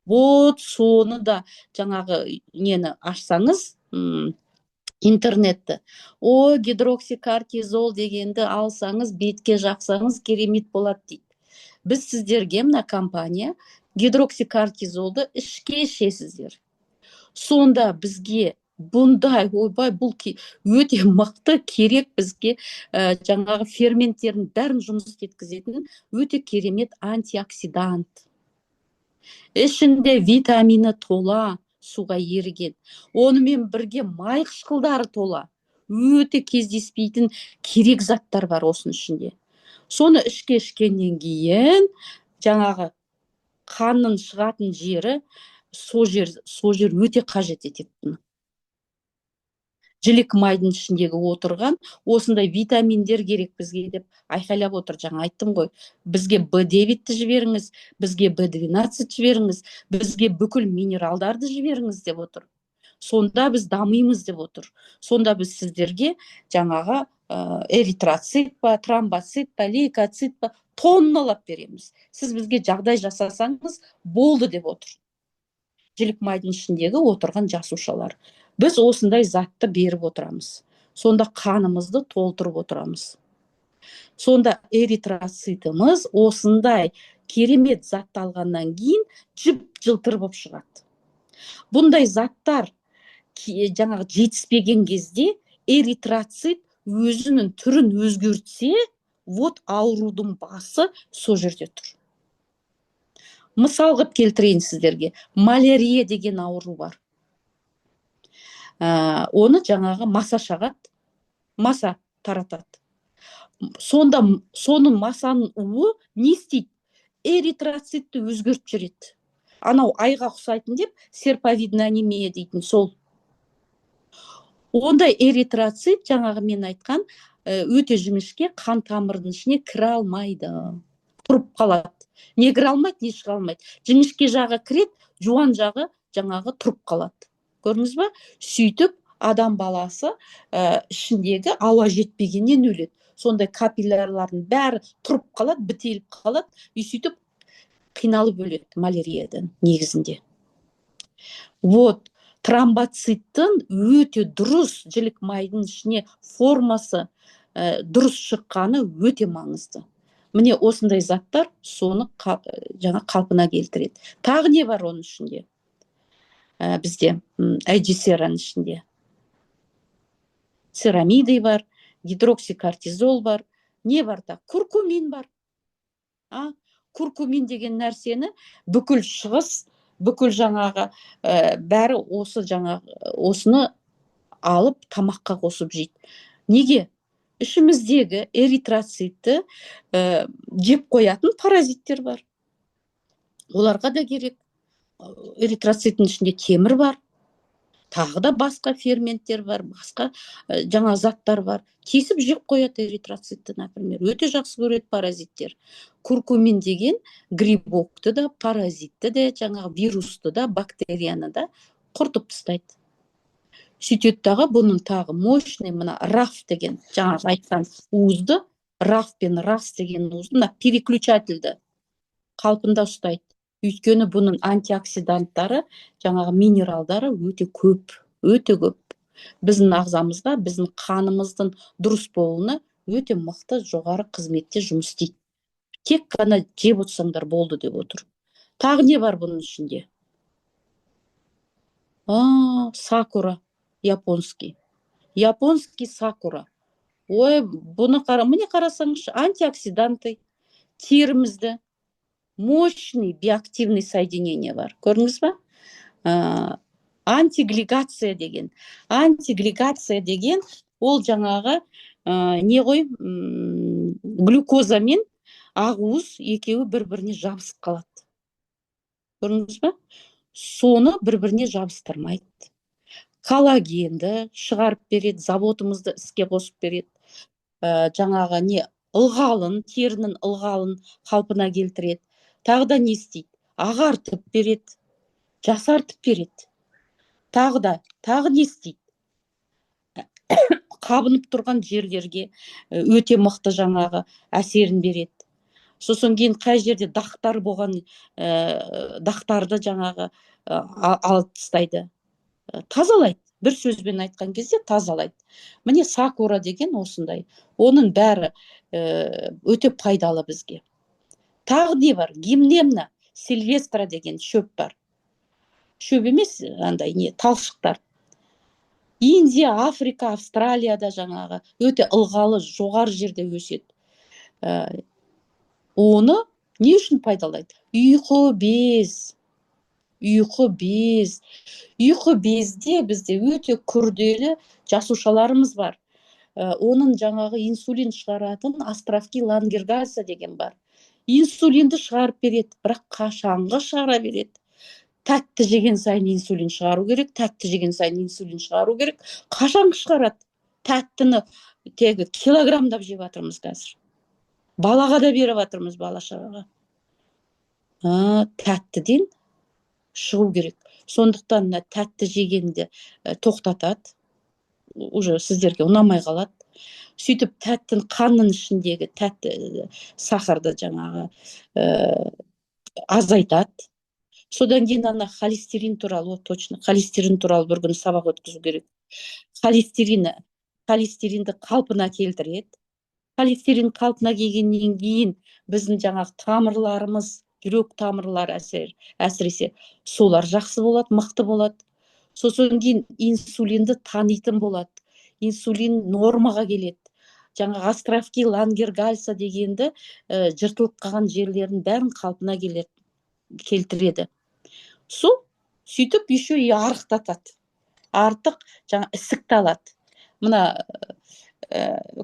Вот соны да жаңағы нені ашсаңыз, интернетті, гидроксикортизол дегенді алсаңыз, бетке жақсаңыз керемет болады дейді. Біз сіздерге мына компания гидроксикортизолды ішке ішесіздер. Сонда бізге бұндай, ойбай, бұл өте мықты, керек бізге жаңағы ферменттердің бәрін жұмыс еткізетін өте керемет антиоксидант. Ішінде витамины тола, суға еріген. Онымен бірге май қышқылдары тола. өте кездеспейтін керек заттар бар осының ішінде. Соны ішке ішкеннен кейін жаңағы қанның шығатын жері сол жер өте қажет етеді бұны. Жілік майдың ішіндегі отырған осындай витаминдер керек бізге деп айқайлап отыр. Жаңа айттым ғой, бізге B9-ті жіберіңіз, бізге B12 жіберіңіз, бізге бүкіл минералдарды жіберіңіз деп отыр. Сонда біз дамимыз деп отыр. Сонда біз сіздерге жаңағы эритроцит па, тромбоцит па, лейкоцит па тонналап береміз. Сіз бізге жағдай жасасаңыз болды деп отыр. Жілік майдың ішіндегі отырған жасушалар. Біз осындай затты беріп отырамыз. Сонда қанымызды толтырып отырамыз. Сонда эритроцитіміз осындай керемет затты алғаннан кейін жып-жылтыр болып шығады. Бұндай заттар жаңағы жетіспеген кезде эритроцит өзінің түрін өзгертсе, вот аурудың басы сол жерде тұр. Мысал қылып келтірейін сіздерге. Малярия деген ауру бар. Оны жаңағы маса шағады, маса таратады. Сонда соның масаның уы не істейді? Эритроцитті өзгертіп жүреді. Анау айға ұқсайтын деп серповидная анемия дейтін сол. Ондай эритроцит жаңағы мен айтқан өте жіңішке қан тамырының ішіне кіре алмайды. Тұрып қалады. Не кіре алмайды, не шыға алмайды. Жіңішке жағы кіреді, жуан жағы жаңағы тұрып қалады. Көрдіңіз ба? Сөйтіп адам баласы ішіндегі ауа жетпегеннен өледі. Сондай капиллярлардың бәрі тұрып қалады, бітеліп қалады. И сөйтіп қиналып өледі маляриядан негізінде. Вот, тромбоциттің өте дұрыс жілік майдың ішіне формасы дұрыс шыққаны өте маңызды. Міне осындай заттар соны жаңа қалпына келтіреді. Тағы не бар оның ішінде? Бізде IGCR-ның ішінде. Церамидой бар, гидроксикортизол бар. Не бар да? Куркумин бар. Куркумин деген нәрсені бүкіл шығыс, бүкіл жаңағы бәрі осыны алып тамаққа қосып жейді. Неге? Ішіміздегі эритроцитті жеп қоятын паразиттер бар. Оларға да керек. Эритроциттің ішінде темір бар. Тағы да басқа ферменттер бар, басқа жаңа заттар бар. Кесіп жеп қояды эритроцитті, например. Өте жақсы көреді паразиттер. Куркумин деген грибокты да, паразитті де, жаңағы вирусты да, бактерияны да құртып тастайды. Сөйтеді дағы бұның тағы мощный мына раф деген жаңағы айтқан уызды, раф пен рас деген уызды, мына переключательді қалпында ұстайды. Өйткені бұның антиоксиданттары, жаңағы минералдары өте көп, өте көп. Біздің ағзамызға, біздің қанымыздың дұрыс болуына өте мықты жоғары қызметте жұмыс істейді. Тек қана жеп отырсаңдар болды деп отыр. Тағы не бар бұның ішінде? Сакура, японский. Японский сакура. Ой, бұны міне қарасаңызшы, антиоксиданты, терімізді, мощный биоактивный соединение бар. Көрдіңіз ба? Антигликация деген. Антигликация деген ол жаңағы не ғой? Глюкоза мен ақуыз екеуі бір-біріне жабысып қалады. Көрдіңіз ба? Соны бір-біріне жабыстырмайды. Коллагенді шығарып береді, заводымызды іске қосып береді. Жаңағы не? Ылғалын, терінің ылғалын қалпына келтіреді. Тағы да не істейді? Ағартып береді, жасартып береді. Тағы не істейді? Қабынып тұрған жерлерге өте мықты жаңағы әсерін береді. Сосын кейін қай жерде дақтар болған дақтарды жаңағы алып тастайды. Тазалайды. Бір сөзбен айтқан кезде тазалайды. Міне сакура деген осындай. Оның бәрі өте пайдалы бізге. Тағы не бар? Гимнемна, сильвестра деген шөп бар. Шөп емес, андай не, талшықтар. Индия, Африка, Австралияда жаңағы өте ылғалы жоғары жерде өседі. Оны не үшін пайдалайды? Ұйқы без. Ұйқы безде бізде өте күрделі жасушаларымыз бар. Оның жаңағы инсулин шығаратын островки лангерганса деген бар. Инсулинді шығарып береді, бірақ қашанғы шығара береді? Тәтті жеген сайын инсулин шығару керек, тәтті жеген сайын инсулин шығару керек. Қашанғы шығарады? Тәттіні тегі килограмдап жеп жатырмыз қазір. Балаға да беріп жатырмыз, бала шағаға. Тәттіден шығу керек. Сондықтан тәтті жегенді тоқтатады. Уже сіздерге ұнамай қалады. Сөйтіп тәттін қанның ішіндегі тәтті сахарды жаңағы азайтады. Содан кейін холестерин туралы, точно холестерин туралы бір күн сабақ өткізу керек. Холестеринді қалпына келтіреді. Холестерин қалпына келгеннен кейін біздің жаңағы тамырларымыз, жүрек тамырлары әсіресе солар жақсы болады, мықты болады. Сосын кейін инсулинді танитын болады. Инсулин нормаға келеді. Жаңағы островки лангерганса дегенді жыртылып қалған жерлерін бәрін қалпына келтіреді. Сөйтіп еще и арықтатады. Артық жаңа ісікті алады. Мына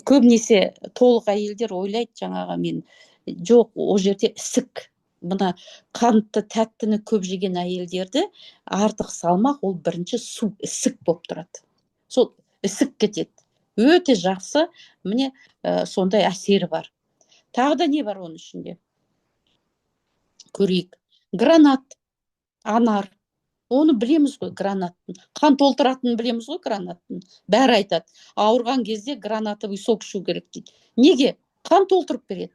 көбінесе толық әйелдер ойлайды жаңағы мен жоқ, ол жерде ісік. Мына қантты, тәттіні көп жеген әйелдерді артық салмақ, ол бірінші су, ісік болып тұрады. Сол ісік кетеді. Өте жақсы, міне сондай әсері бар. Тағы да не бар оның ішінде? Көрейік. Гранат, анар. Оны білеміз ғой, гранаттың. Қан толтыратынын білеміз ғой, гранаттың. Бәрі айтады. Ауырған кезде гранатовый сок ішу керек дейді. Неге? Қан толтырып береді.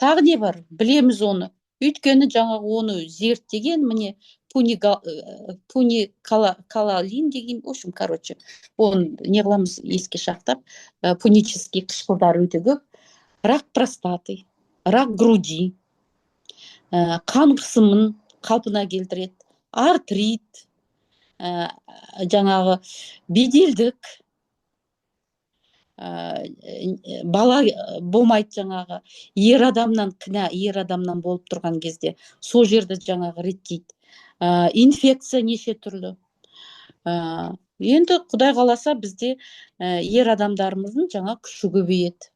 Тағы не бар? Білеміз оны. Өйткені жаңағы оны зерттеген, міне пуникалалин деген, в общем, оны не қыламыз еске шақтап, пунический қышқылдар өте көп. Рак простаты, рак груди, қан қысымын қалпына келтіреді, артрит, жаңағы беделдік, бала болмайды жаңағы, ер адамнан болып тұрған кезде сол жерді жаңағы реттейді. Инфекция неше түрлі. Енді Құдай қаласа бізде ер адамдарымыздың жаңа күші көбейеді,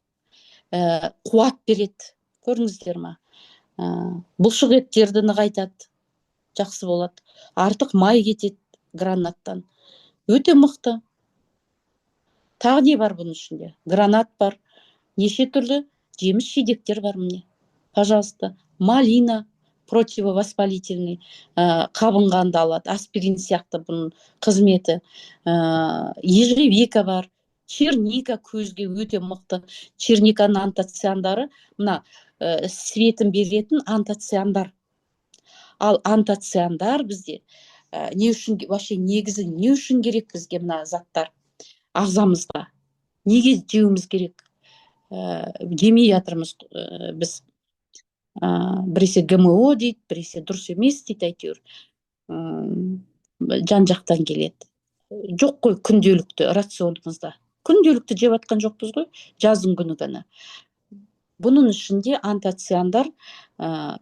қуат береді. Көрдіңіздер ма? Бұлшық еттерді нығайтады, жақсы болады. Артық май кетеді гранаттан. Өте мықты. Тағы не бар бұның ішінде? Гранат бар, неше түрлі жеміс жидектер бар міне. Пожалуйста, малина противовоспалительный, қабынғанды алады, аспирин сияқты бұның қызметі. Ежевика бар, черника көзге өте мықты. Черниканың антоциандары, мына светін беретін антоциандар. Ал антоциандар бізде не үшін, вообще негізі не үшін керек бізге мына заттар? Ағзамызға. Неге жеуіміз керек? Жемей жатырмыз біз. Біресе ГМО дейді, біресе дұрыс емес дейді, әйтеуір. Жан-жақтан келеді. Жоқ қой күнделікті рационымызда. Күнделікті жеп жатқан жоқпыз ғой, жаздың күні ғана. Бұның ішінде антоциандар,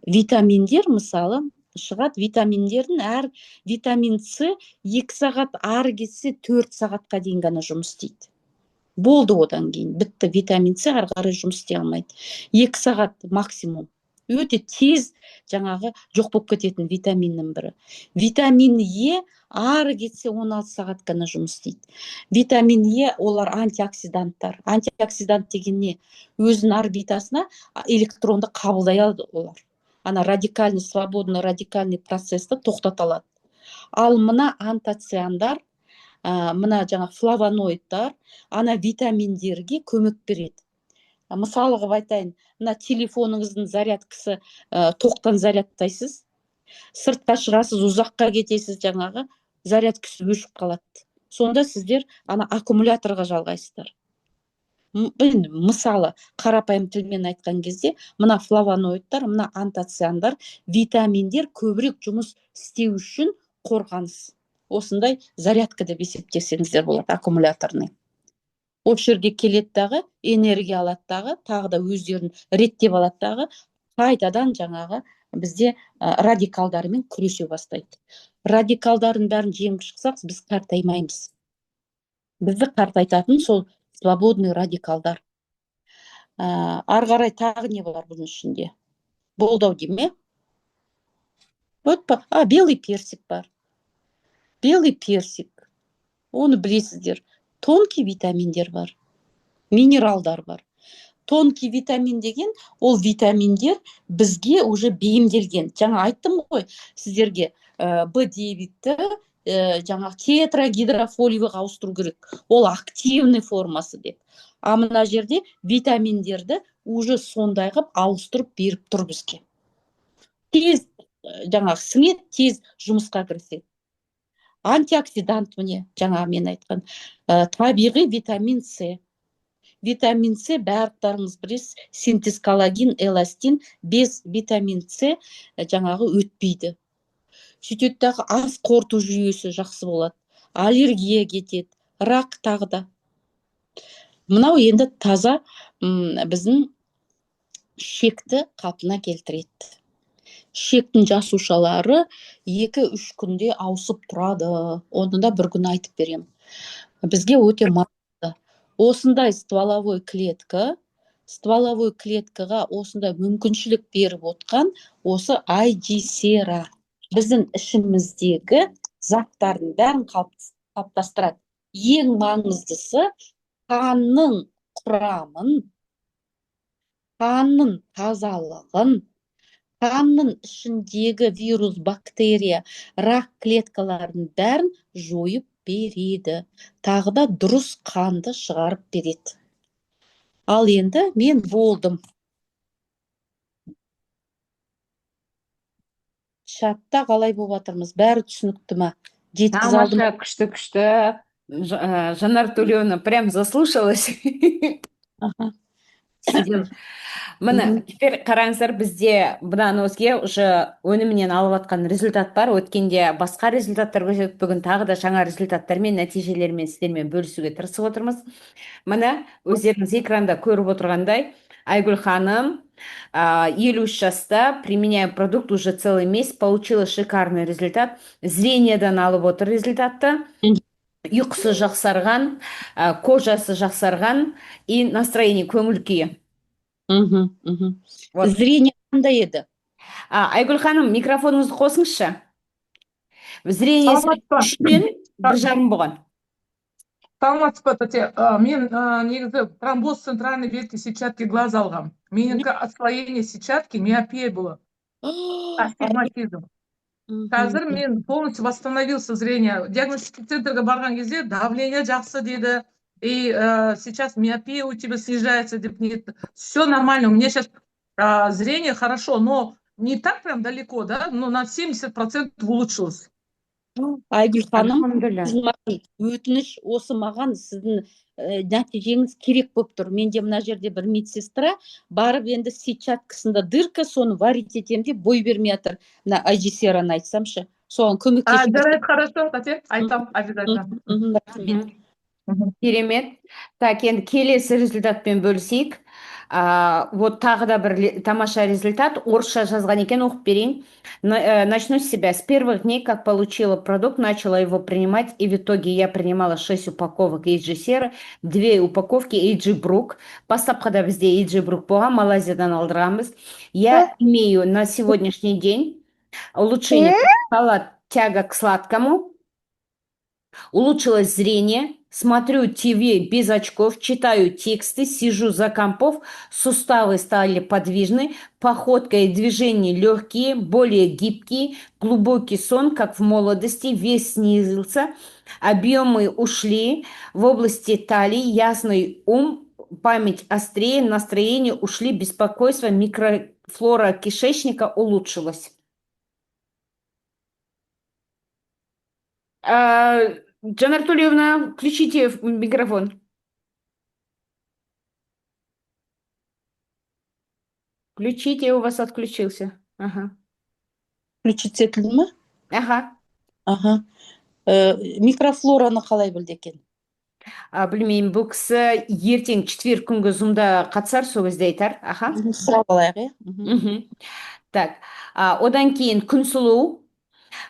витаминдер мысалы шығады. Витаминдердің әр витамин С 2 сағат ары кетсе 4 сағатқа дейін ғана жұмыс істейді. Болды, одан кейін бітті, витамин С ары қарай жұмыс істей алмайды. 2 сағат максимум. Өте тез жаңағы жоқ болып кететін витаминнің бірі. Витамин Е ары кетсе 16 сағат қана жұмыс істейді. Витамин Е олар антиоксиданттар. Антиоксидант деген не? Өзінің орбитасына электронды қабылдай алады олар. Радикальный, свободный радикальный процесті тоқтата алады. Ал мына антоциандар, мына жаңа флавоноидтар, витаминдерге көмек береді. Мысалы қылып айтайын, мына телефоныңыздың зарядкасы тоқтан зарядтайсыз, сыртқа шығасыз, ұзаққа кетесіз, жаңағы зарядкасы өшіп қалады. Сонда сіздер аккумуляторға жалғайсыздар. Мысалы қарапайым тілмен айтқан кезде мына флавоноидтар, мына антоциандар, витаминдер көбірек жұмыс істеу үшін қорғаныс. Осындай зарядка деп есептесеңіздер болады, аккумуляторный. Ол жерге келеді дағы, энергия алады дағы, тағы да өздерін реттеп алады дағы, қайтадан жаңағы бізде радикалдарымен күресе бастайды. Радикалдардың бәрін жеңіп шықсақ, біз қартаймаймыз. Бізді қартайтатын сол свободный радикалдар. Ары қарай тағы не бар бұның ішінде? Болды ау деймін, па? Белый персик бар. Белый персик. Оны білесіздер. Тонкий витаминдер бар. Минералдар бар. Тонкий витамин деген, ол витаминдер бізге уже бейімделген. Жаңа айттым ғой сіздерге, B9-ті жаңа тетрагидрофолиевыға ауыстыру керек. Ол активный формасы деп. А мына жерде витаминдерді уже сондай қып ауыстырып беріп тұр бізге. Тез жаңа сіңет, тез жұмысқа кіріседі. Антиоксидант міне, жаңа мен айтқан, табиғи витамин С. Витамин С, барлықтарыңыз білесіз, синтез коллаген, эластин, без витамин С жаңағы өтпейді. Сөйтеді дағы ас қорыту жүйесі жақсы болады. Аллергия кетеді, рак тағы да. Мынау енді таза біздің шекті қалпына келтіреді. Шектің жасушалары 2-3 күнде ауысып тұрады. Оны да бір күн айтып берем. Бізге өте маңызды. Осындай стволовой клеткаға осындай мүмкіншілік беріп отқан осы IGCERA біздің ішіміздегі заттардың бәрін қалыптастырады. Ең маңыздысы қанның құрамын, қанның тазалығын, қанның ішіндегі вирус, бактерия, рак клеткаларын бәрін жойып береді. Тағы да дұрыс қанды шығарып береді. Ал енді мен болдым. Чатта қалай болып жатырмыз? Бәрі түсінікті ма? Жеткізе алдым. Тамаша, күшті. Жанар Төлеуовна прям заслушалась. Сидел. Міне, теперь қараңыздар, бізде бұдан өзге уже өнімінен алып атқан результат бар. Өткенде басқа результаттар көрсетіп, бүгін тағы да жаңа результаттармен, нәтижелермен сіздермен бөлісуге тырысып отырмыз. Міне, өздеріңіз экранда көріп отырғандай, Айгүл ханым 53 жаста, применяя продукт уже целый месяц, получила шикарный результат. Зрениеден алып отыр результатты. Ұйқысы жақсарған, кожасы жақсарған и настроение, көңіл күйі. Зрение қандай еді? Айгүл ханым, микрофоныңызды қосыңызшы. Зрениесі 3-тен 1,5 болған. Саламатсыз, тәте. Мен негізі тромбоз центральной ветки сетчатки глаза алғам. Менікі отслоение сетчатки, миопия было. Астигматизм. Қазір мен полностью восстановился зрение. Диагностический центрға барған кезде давление жақсы деді. И сейчас миопия у тебя снижается. Все нормально. У меня сейчас зрение хорошо, но не так прям далеко, да? Но на 70% улучшилось. Айгүл ханым, өтініш осы маған сіздің нәтижеңіз керек болып тұр. Менде мына жерде бір медсестра барып енді сетчаткасында дырка, соны варить етем деп бой бермей жатыр. Мына IGCERA-ны айтсамшы, соған көмектесіп. Жарайды, хорошо, тәте. Айтам обязательно. Керемет. Так, енді келесі результатпен бөлісейік. Вот тағы да бір тамаша результат. Орысша жазған екен, оқып берейін. Начну с себя. С первых дней, как получила продукт, начала его принимать, и в итоге я принимала 6 упаковок IGCERA, 2 упаковки AG Brook. Бастапқыда бізде AG Brook болған, Малайзиядан алдырамыз. Я имею на сегодняшний день улучшение тяга к сладкому, улучшилось зрение, смотрю ТВ без очков, читаю тексты, сижу за компов, суставы стали подвижны, походка и движения легкие, более гибкие, глубокий сон, как в молодости, вес снизился, объемы ушли, в области талии ясный ум, память острее, настроение ушли, беспокойство, микрофлора кишечника улучшилась. Жанар Төлеуовна, включите микрофон. Включите, у вас отключился. Ага. Включить етілді ме? Ага. Микрофлораны қалай білді екен? Білмеймін, бұл кісі ертең четверг күнгі зумда қатысар, сол кезде айтар. Сұрап алайық, Так, одан кейін күн сұлу.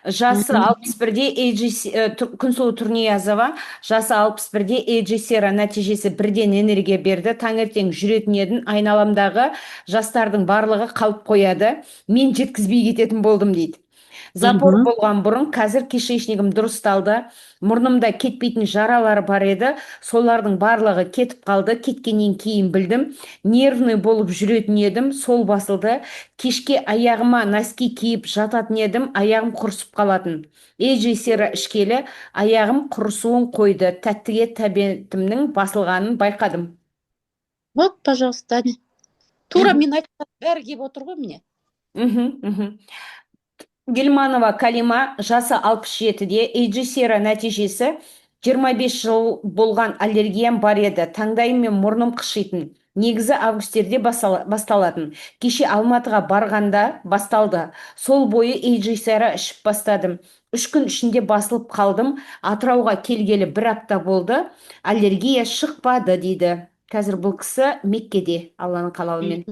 Жасы Мгм. 61-де Күнсұлу Турниязова, жасы 61-де Эйджисера нәтижесі бірден энергия берді. Таңертең жүретін едім, айналамдағы жастардың барлығы қалып қояды. Мен жеткізбей кететін болдым дейді. Запор Мгм. болған бұрын, қазір кишечнигім дұрысталды. Мұрнымда кетпейтін жаралар бар еді. Солардың барлығы кетіп қалды. Кеткеннен кейін білдім. Нервный болып жүретін едім, сол басылды. Кешке аяғыма носки киіп жататын едім, аяғым құрысып қалатын. Эйджисера ішкелі, аяғым құрысуын қойды. Тәттіге тәбетімнің басылғанын байқадым. Вот, пожалуйста, Аня. Тура мен айтқан бәрі келіп отыр ғой міне. Мхм. Гельманова Калима, жасы 67-де, Эйджисера нәтижесі 25 жыл болған аллергиям бар еді. Таңдайым мен мұрным қышитын. Негізі августерде басталатын. Кеше Алматыға барғанда басталды. Сол бойы Эйджисера ішіп бастадым. 3 күн ішінде басылып қалдым. Атырауға келгелі 1 апта болды. Аллергия шықпады дейді. Қазір бұл кісі Меккеде, Алланың қалауымен.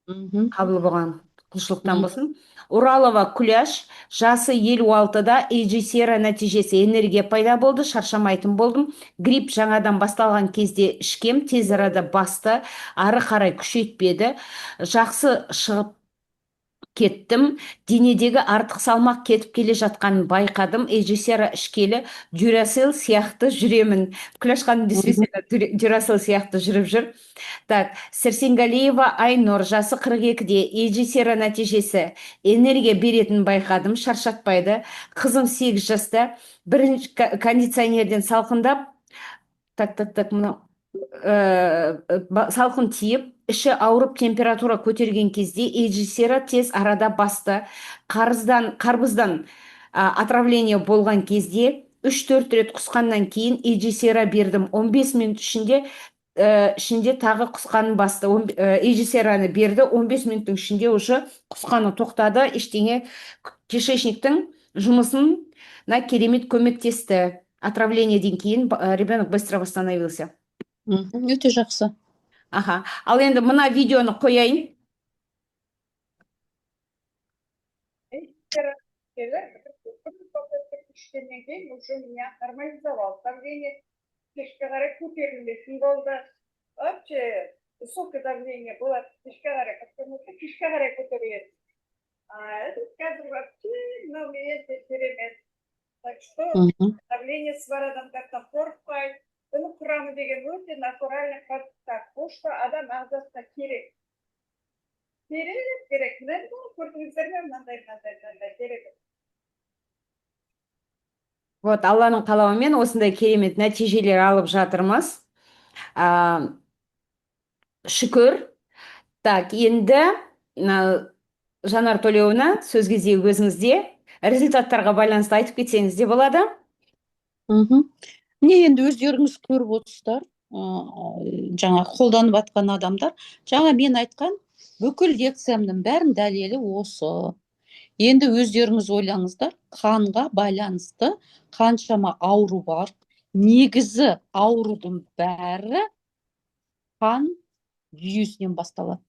Мгм. Қабыл болған құлшылықтан болсын. Уралова Күляш, жасы 56-да, Эйджисера нәтижесі энергия пайда болды, шаршамайтын болдым. Грипп жаңадан басталған кезде ішкем, тез арада басты, ары қарай күшейтпеді. Жақсы шығып кеттім. Денедегі артық салмақ кетіп келе жатқанын байқадым. Эйджисера ішкелі Дюрасел сияқты жүремін. Күляш ханым действительно Дюрасел сияқты жүріп жүр. Так, Сәрсенгалиева Айнұр, жасы 42-де, Эйджисера нәтижесі энергия беретін байқадым, шаршатпайды. Қызым 8 жаста, бірінші кондиционерден салқындап, мынау салқын тиіп, іші ауырып температура көтерген кезде Эйджисера тез арада басты. Қарбыздан отравление болған кезде 3-4 рет құсқаннан кейін Эйджисера бердім. 15 минут ішінде тағы құсқанын басты. Эйджисераны берді, 15 минуттың ішінде уже құсқаны тоқтады. Ештеңе кишечниктің жұмысына керемет көмектесті. Отравлениеден кейін ребенок быстро восстановился. Өте жақсы. Аха. Ал енді мына видеоны қояйын. Ішкеннен кейін уже меня нормализовал. Давление кешке қарай көтерілмейтін болды. Вообще высокое давление было кешке қарай, потому что кешке қарай көтеріледі. Қазір вообще мынау менде керемет. Так что давление бар адамдардан қорықпайды. Бұның құрамы деген өте натуральный продукттар. Бұл что адам ағзасына керек. Керек. Міне көрдіңіздер ме, мынандай керек. Вот, Алланың қалауымен осындай керемет нәтижелер алып жатырмыз. Шүкір. Так, енді Жанар Төлеуовна, сөз кезегі өзіңізде. Результаттарға байланысты айтып кетсеңіз де болады. Міне енді өздеріңіз көріп отырсыздар, жаңа қолданып жатқан адамдар. Жаңа мен айтқан бүкіл лекциямның бәрін дәлелі осы. Енді өздеріңіз ойлаңыздар, қанға байланысты қаншама ауру бар. Негізі аурудың бәрі қан жүйесінен басталады.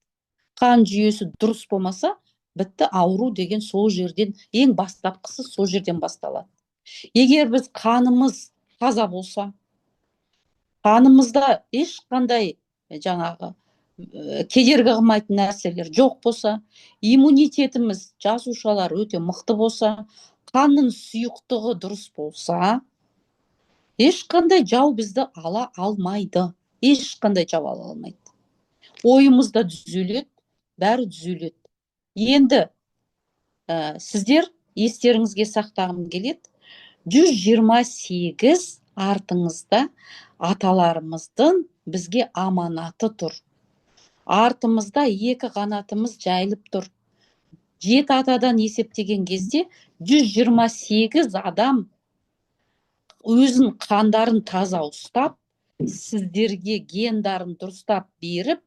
Қан жүйесі дұрыс болмаса, бітті, ауру деген сол жерден, ең бастапқысы сол жерден басталады. Егер біз қанымыз таза болса, қанымызда ешқандай жаңағы кедергі қылмайтын нәрселер жоқ болса, иммунитетіміз, жасушалар өте мықты болса, қанның сұйықтығы дұрыс болса, ешқандай жау бізді ала алмайды. Ешқандай жау ала алмайды. Ойымызда түзеледі, бәрі түзеледі. Енді сіздер естеріңізге сақтағым келеді. 128 артыңызда аталарымыздың бізге аманаты тұр. Артымызда 2 қанатымыз жайылып тұр. 7 атадан есептеген кезде 128 адам өзін қандарын таза ұстап, сіздерге гендарын дұрыстап беріп,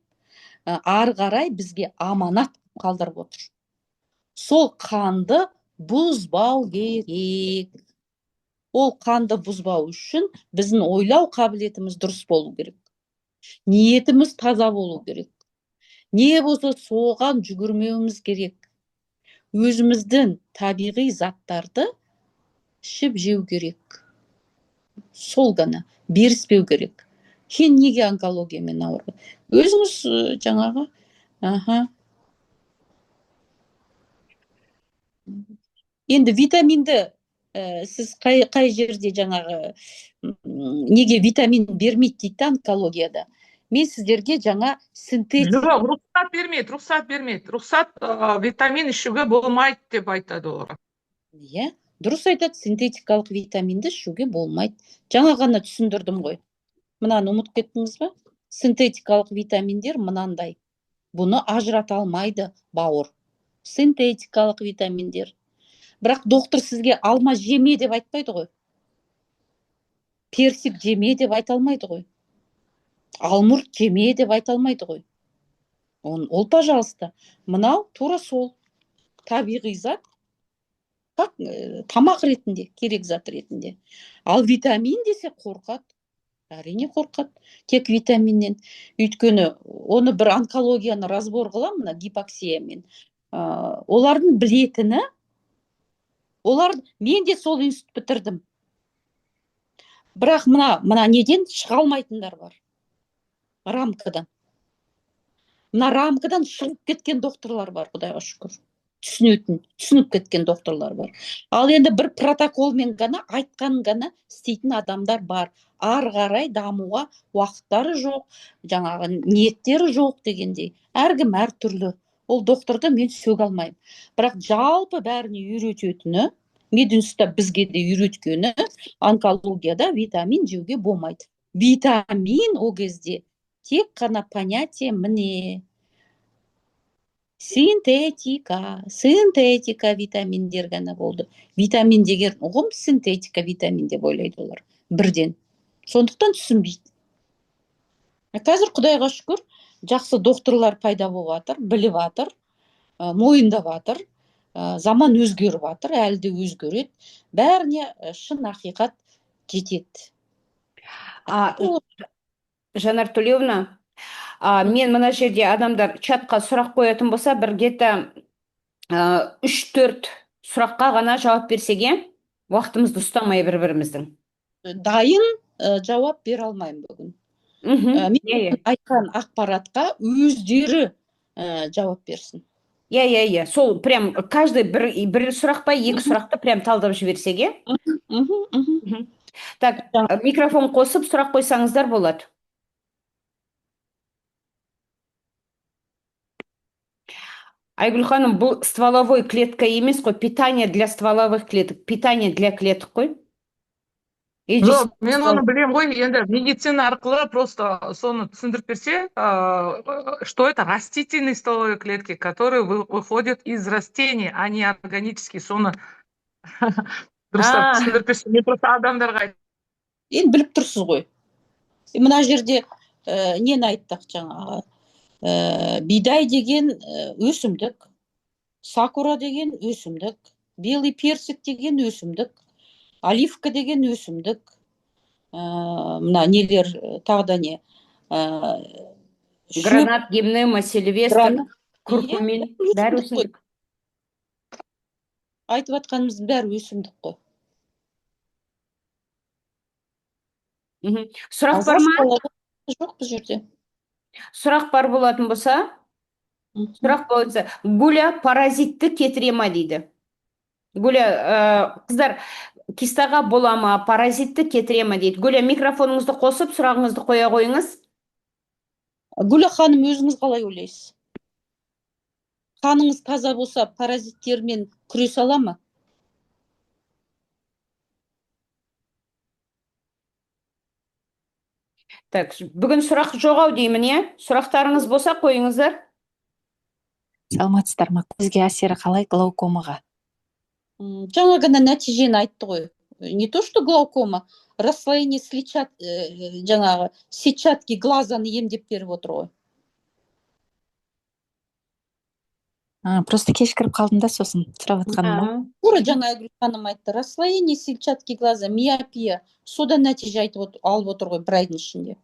ары қарай бізге аманат қалдырып отыр. Сол қанды бұзбау керек. Ол қанды бұзбау үшін біздің ойлау қабілетіміз дұрыс болу керек. Ниетіміз таза болу керек. Не болса соған жүгірмеуіміз керек. өзіміздің табиғи заттарды ішіп жеу керек. Сол ғана, беріспеу керек. Сен неге онкологиямен ауырды? Өзіңіз жаңағы, енді витаминді сіз қай жерде жаңағы неге витамин бермейді дейді онкологияда. Мен сіздерге жаңа синтетик. Жоқ, рұқсат бермейді. Рұқсат витамин ішуге болмайды деп айтады олар. Иә, дұрыс айтады, синтетикалық витаминді ішуге болмайды. Жаңа ғана түсіндірдім ғой. Мынаны ұмытып кеттіңіз бе? Синтетикалық витаминдер мынандай. Бұны ажырата алмайды бауыр. Синтетикалық витаминдер. Бірақ доктор сізге алма жеме деп айтпайды ғой. Персик жеме деп айта алмайды ғой. Алмұрт жеме деп айта алмайды ғой. Ол, пожалуйста, мынау тура сол табиғи зат, тамақ ретінде, керек зат ретінде. Ал витамин десе қорқады. Әрине қорқады. Тек витаминнен. Өйткені оны бір онкологияны разбор қыламын, гипоксиямен. Олардың білетіні, мен де сол институт бітірдім. Бірақ мына неден шыға алмайтындар бар. Рамкадан. Мына рамкадан шығып кеткен докторлар бар, Құдайға шүкір. Түсініп кеткен докторлар бар. Ал енді бір протоколмен ғана, айтқан ғана істейтін адамдар бар. Ары қарай дамуға уақыттары жоқ, жаңағы ниеттері жоқ дегендей. Әркім әртүрлі. Ол докторды мен сөге алмаймын. Бірақ жалпы бәріне үйрететіні, мединститутта бізге де үйреткені, онкологияда витамин жеуге болмайды. Витамин ол кезде тек қана понятие міне. Синтетика витаминдер ғана болды. Витамин деген ұғым синтетика витамин деп ойлайды олар. Бірден. Сондықтан түсінбейді. Қазір Құдайға шүкір, жақсы докторлар пайда болып жатыр, біліп жатыр, мойындап жатыр. Заман өзгеріп жатыр, әлі де өзгереді. Бәріне шын ақиқат жетеді. Жанар Төлеуовна, мен мына жерде адамдар чатқа сұрақ қоятын болса, бір где-то 3-4 сұраққа ғана жауап берсеге, уақытымызды ұстамай бір-біріміздің. Дайын жауап бере алмаймын бүгін. Мен айтқан ақпаратқа өздері жауап берсін. Иә. Сол прям каждый бір сұрақ па, 2 сұрақты прям талдап жіберсеге. Так, микрофон қосып сұрақ қойсаңыздар болады. Айгүл ханым, бұл стволовой клетка емес қой, питание для стволовых клеток, питание для клеток қой. Жоқ, мен оны білем ғой, енді медицина арқылы просто соны түсіндіріп берсе, что это растительные стволовые клетки, которые выходят из растений, а не органические. Соны дұрыстап түсіндіріп берсе, мен просто адамдарға енді біліп тұрсыз ғой. Мына жерде нені айттық жаңағы? Бидай деген өсімдік, сакура деген өсімдік, белый персик деген өсімдік, оливка деген өсімдік, мына нелер тағы да не? Гранат, гимнема, сильвестр, куркумин, бәрі өсімдік. Айтып атқанымыз бәрі өсімдік қой. Сұрақ бар ма? Жоқ бұл жерде. Сұрақ бар болатын болса, Гуля паразитті кетіре ма дейді. Гуля, қыздар, кистаға бола ма, паразитті кетіре ма дейді. Гуля, микрофоныңызды қосып, сұрағыңызды қоя қойыңыз. Гуля ханым, өзіңіз қалай ойлайсыз? Қаныңыз таза болса, паразиттермен күресе ала ма? Так, бүгін сұрақ жоқ-ау деймін, е? Сұрақтарыңыз болса қойыңыздар. Саламатсыздар ма? Көзге әсері қалай глаукомаға? Жаңа ғана нәтижені айтты ғой. Не то, что глаукома, расслоение жаңағы сетчатки глазаны емдеп беріп отыр ғой. Просто кешкіріп қалдым да, сосын сұрап атқаным. Тура жаңа Айгүл ханым айтты, расслоение сетчатки глаза, миопия, содан нәтиже алып отыр ғой бір айдың ішінде.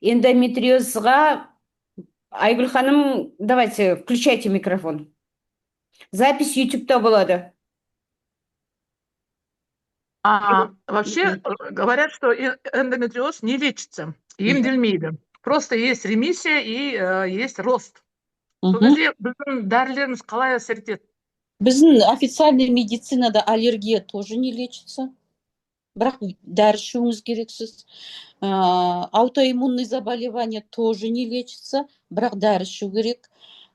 Эндометриозға Айгүл ханым, давайте, включайте микрофон. Запись YouTube'да болады. Вообще говорят, что эндометриоз не лечится, емделмейді. Просто есть ремиссия и есть рост. Сол кезде біздің дәрілеріміз қалай әсер етеді? Біздің официальный медицинада аллергия тоже не лечится. Бірақ дәрі ішуіңіз керексіз. Аутоиммунный заболевание тоже не лечится, бірақ дәрі ішу керек.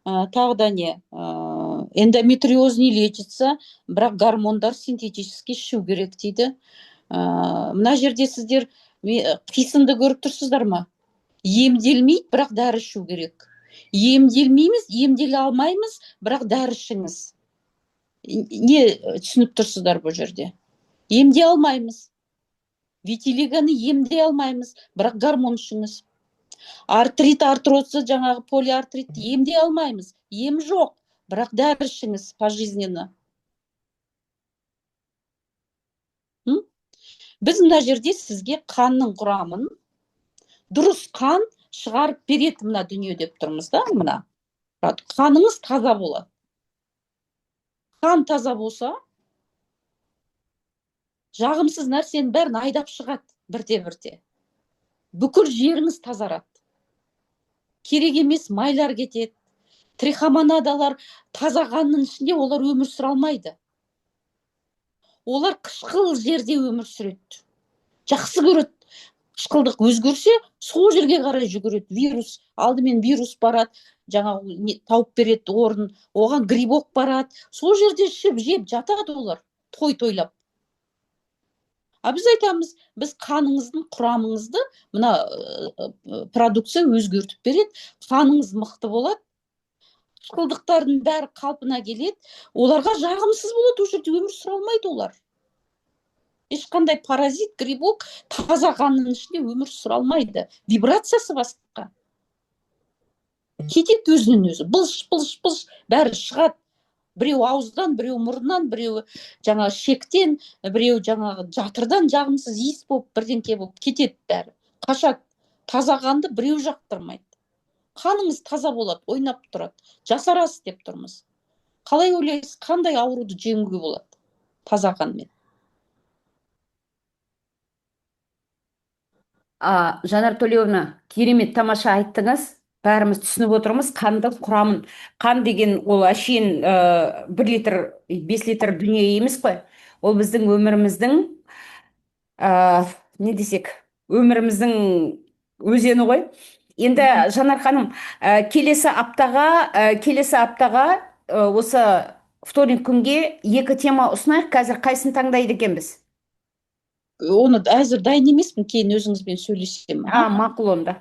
Тағы да не? Эндометриоз не лечится, бірақ гормондар синтетический ішу керек дейді. Мына жерде сіздер қисынды көріп тұрсыздар ма? Емделмейді, бірақ дәрі ішу керек. Емделмейміз, емделе алмаймыз, бірақ дәрі ішіңіз. Не түсініп тұрсыздар бұл жерде? Емде алмаймыз. Витилигоны емде алмаймыз, бірақ гормон ішіңіз. Артрит, артрозы, жаңағы полиартрит емде алмаймыз. Ем жоқ, бірақ дәрі ішіңіз пожизненно. Біз мына жерде сізге қанның құрамын, дұрыс қан шығарып береді мына дүние деп тұрмыз да, мына. Қаныңыз таза болады. Қан таза болса, жағымсыз нәрсенің бәрін айдап шығады бірте-бірте. Бүкіл жеріңіз тазарады. Керек емес майлар кетеді. Трихомонадалар таза қанның ішінде олар өмір сүре алмайды. Олар қышқыл жерде өмір сүреді. Жақсы көреді. Қышқылдық өзгерсе, сол жерге қарай жүгіреді. Вирус, алдымен вирус барады, жаңағы тауып береді орын, оған грибок барады. Сол жерде ішіп, жеп жатады олар, тойлап. Біз айтамыз, біз қаныңыздың құрамыңызды мына продукция өзгертіп береді. Қаныңыз мықты болады. Қышқылдықтардың бәрі қалпына келеді. Оларға жағымсыз болады, ол жерде өмір сүре алмайды олар. Ешқандай паразит, грибок таза қанның ішінде өмір сүре алмайды. Вибрациясы басқа. Кетеді өзінен өзі. Былш, бәрі шығады. Біреу ауыздан, біреу мұрыннан, біреу жаңағы шектен, біреу жаңағы жатырдан жағымсыз иіс болып, бірдеңке болып кетеді бәрі. Қашады. Таза қанды біреу жақтырмайды. Қаныңыз таза болады, ойнап тұрады. Жасарасыз деп тұрмыз. Қалай ойлайсыз, қандай ауруды жеңуге болады таза қанмен? Жанар Төлеуовна, керемет тамаша айттыңыз. Бәріміз түсініп отырмыз қандың құрамын. Қан деген ол әшейін 1 литр, 5 литр дүние емес қой. Ол біздің өміріміздің, не десек, өміріміздің өзені ғой. Енді Жанар ханым, келесі аптаға осы вторник күнге 2 тема ұсынайық. Қазір қайсын таңдайды екенбіз? Оны әзір дайын емеспін, кейін өзіңізбен сөйлесем. Мақұл онда.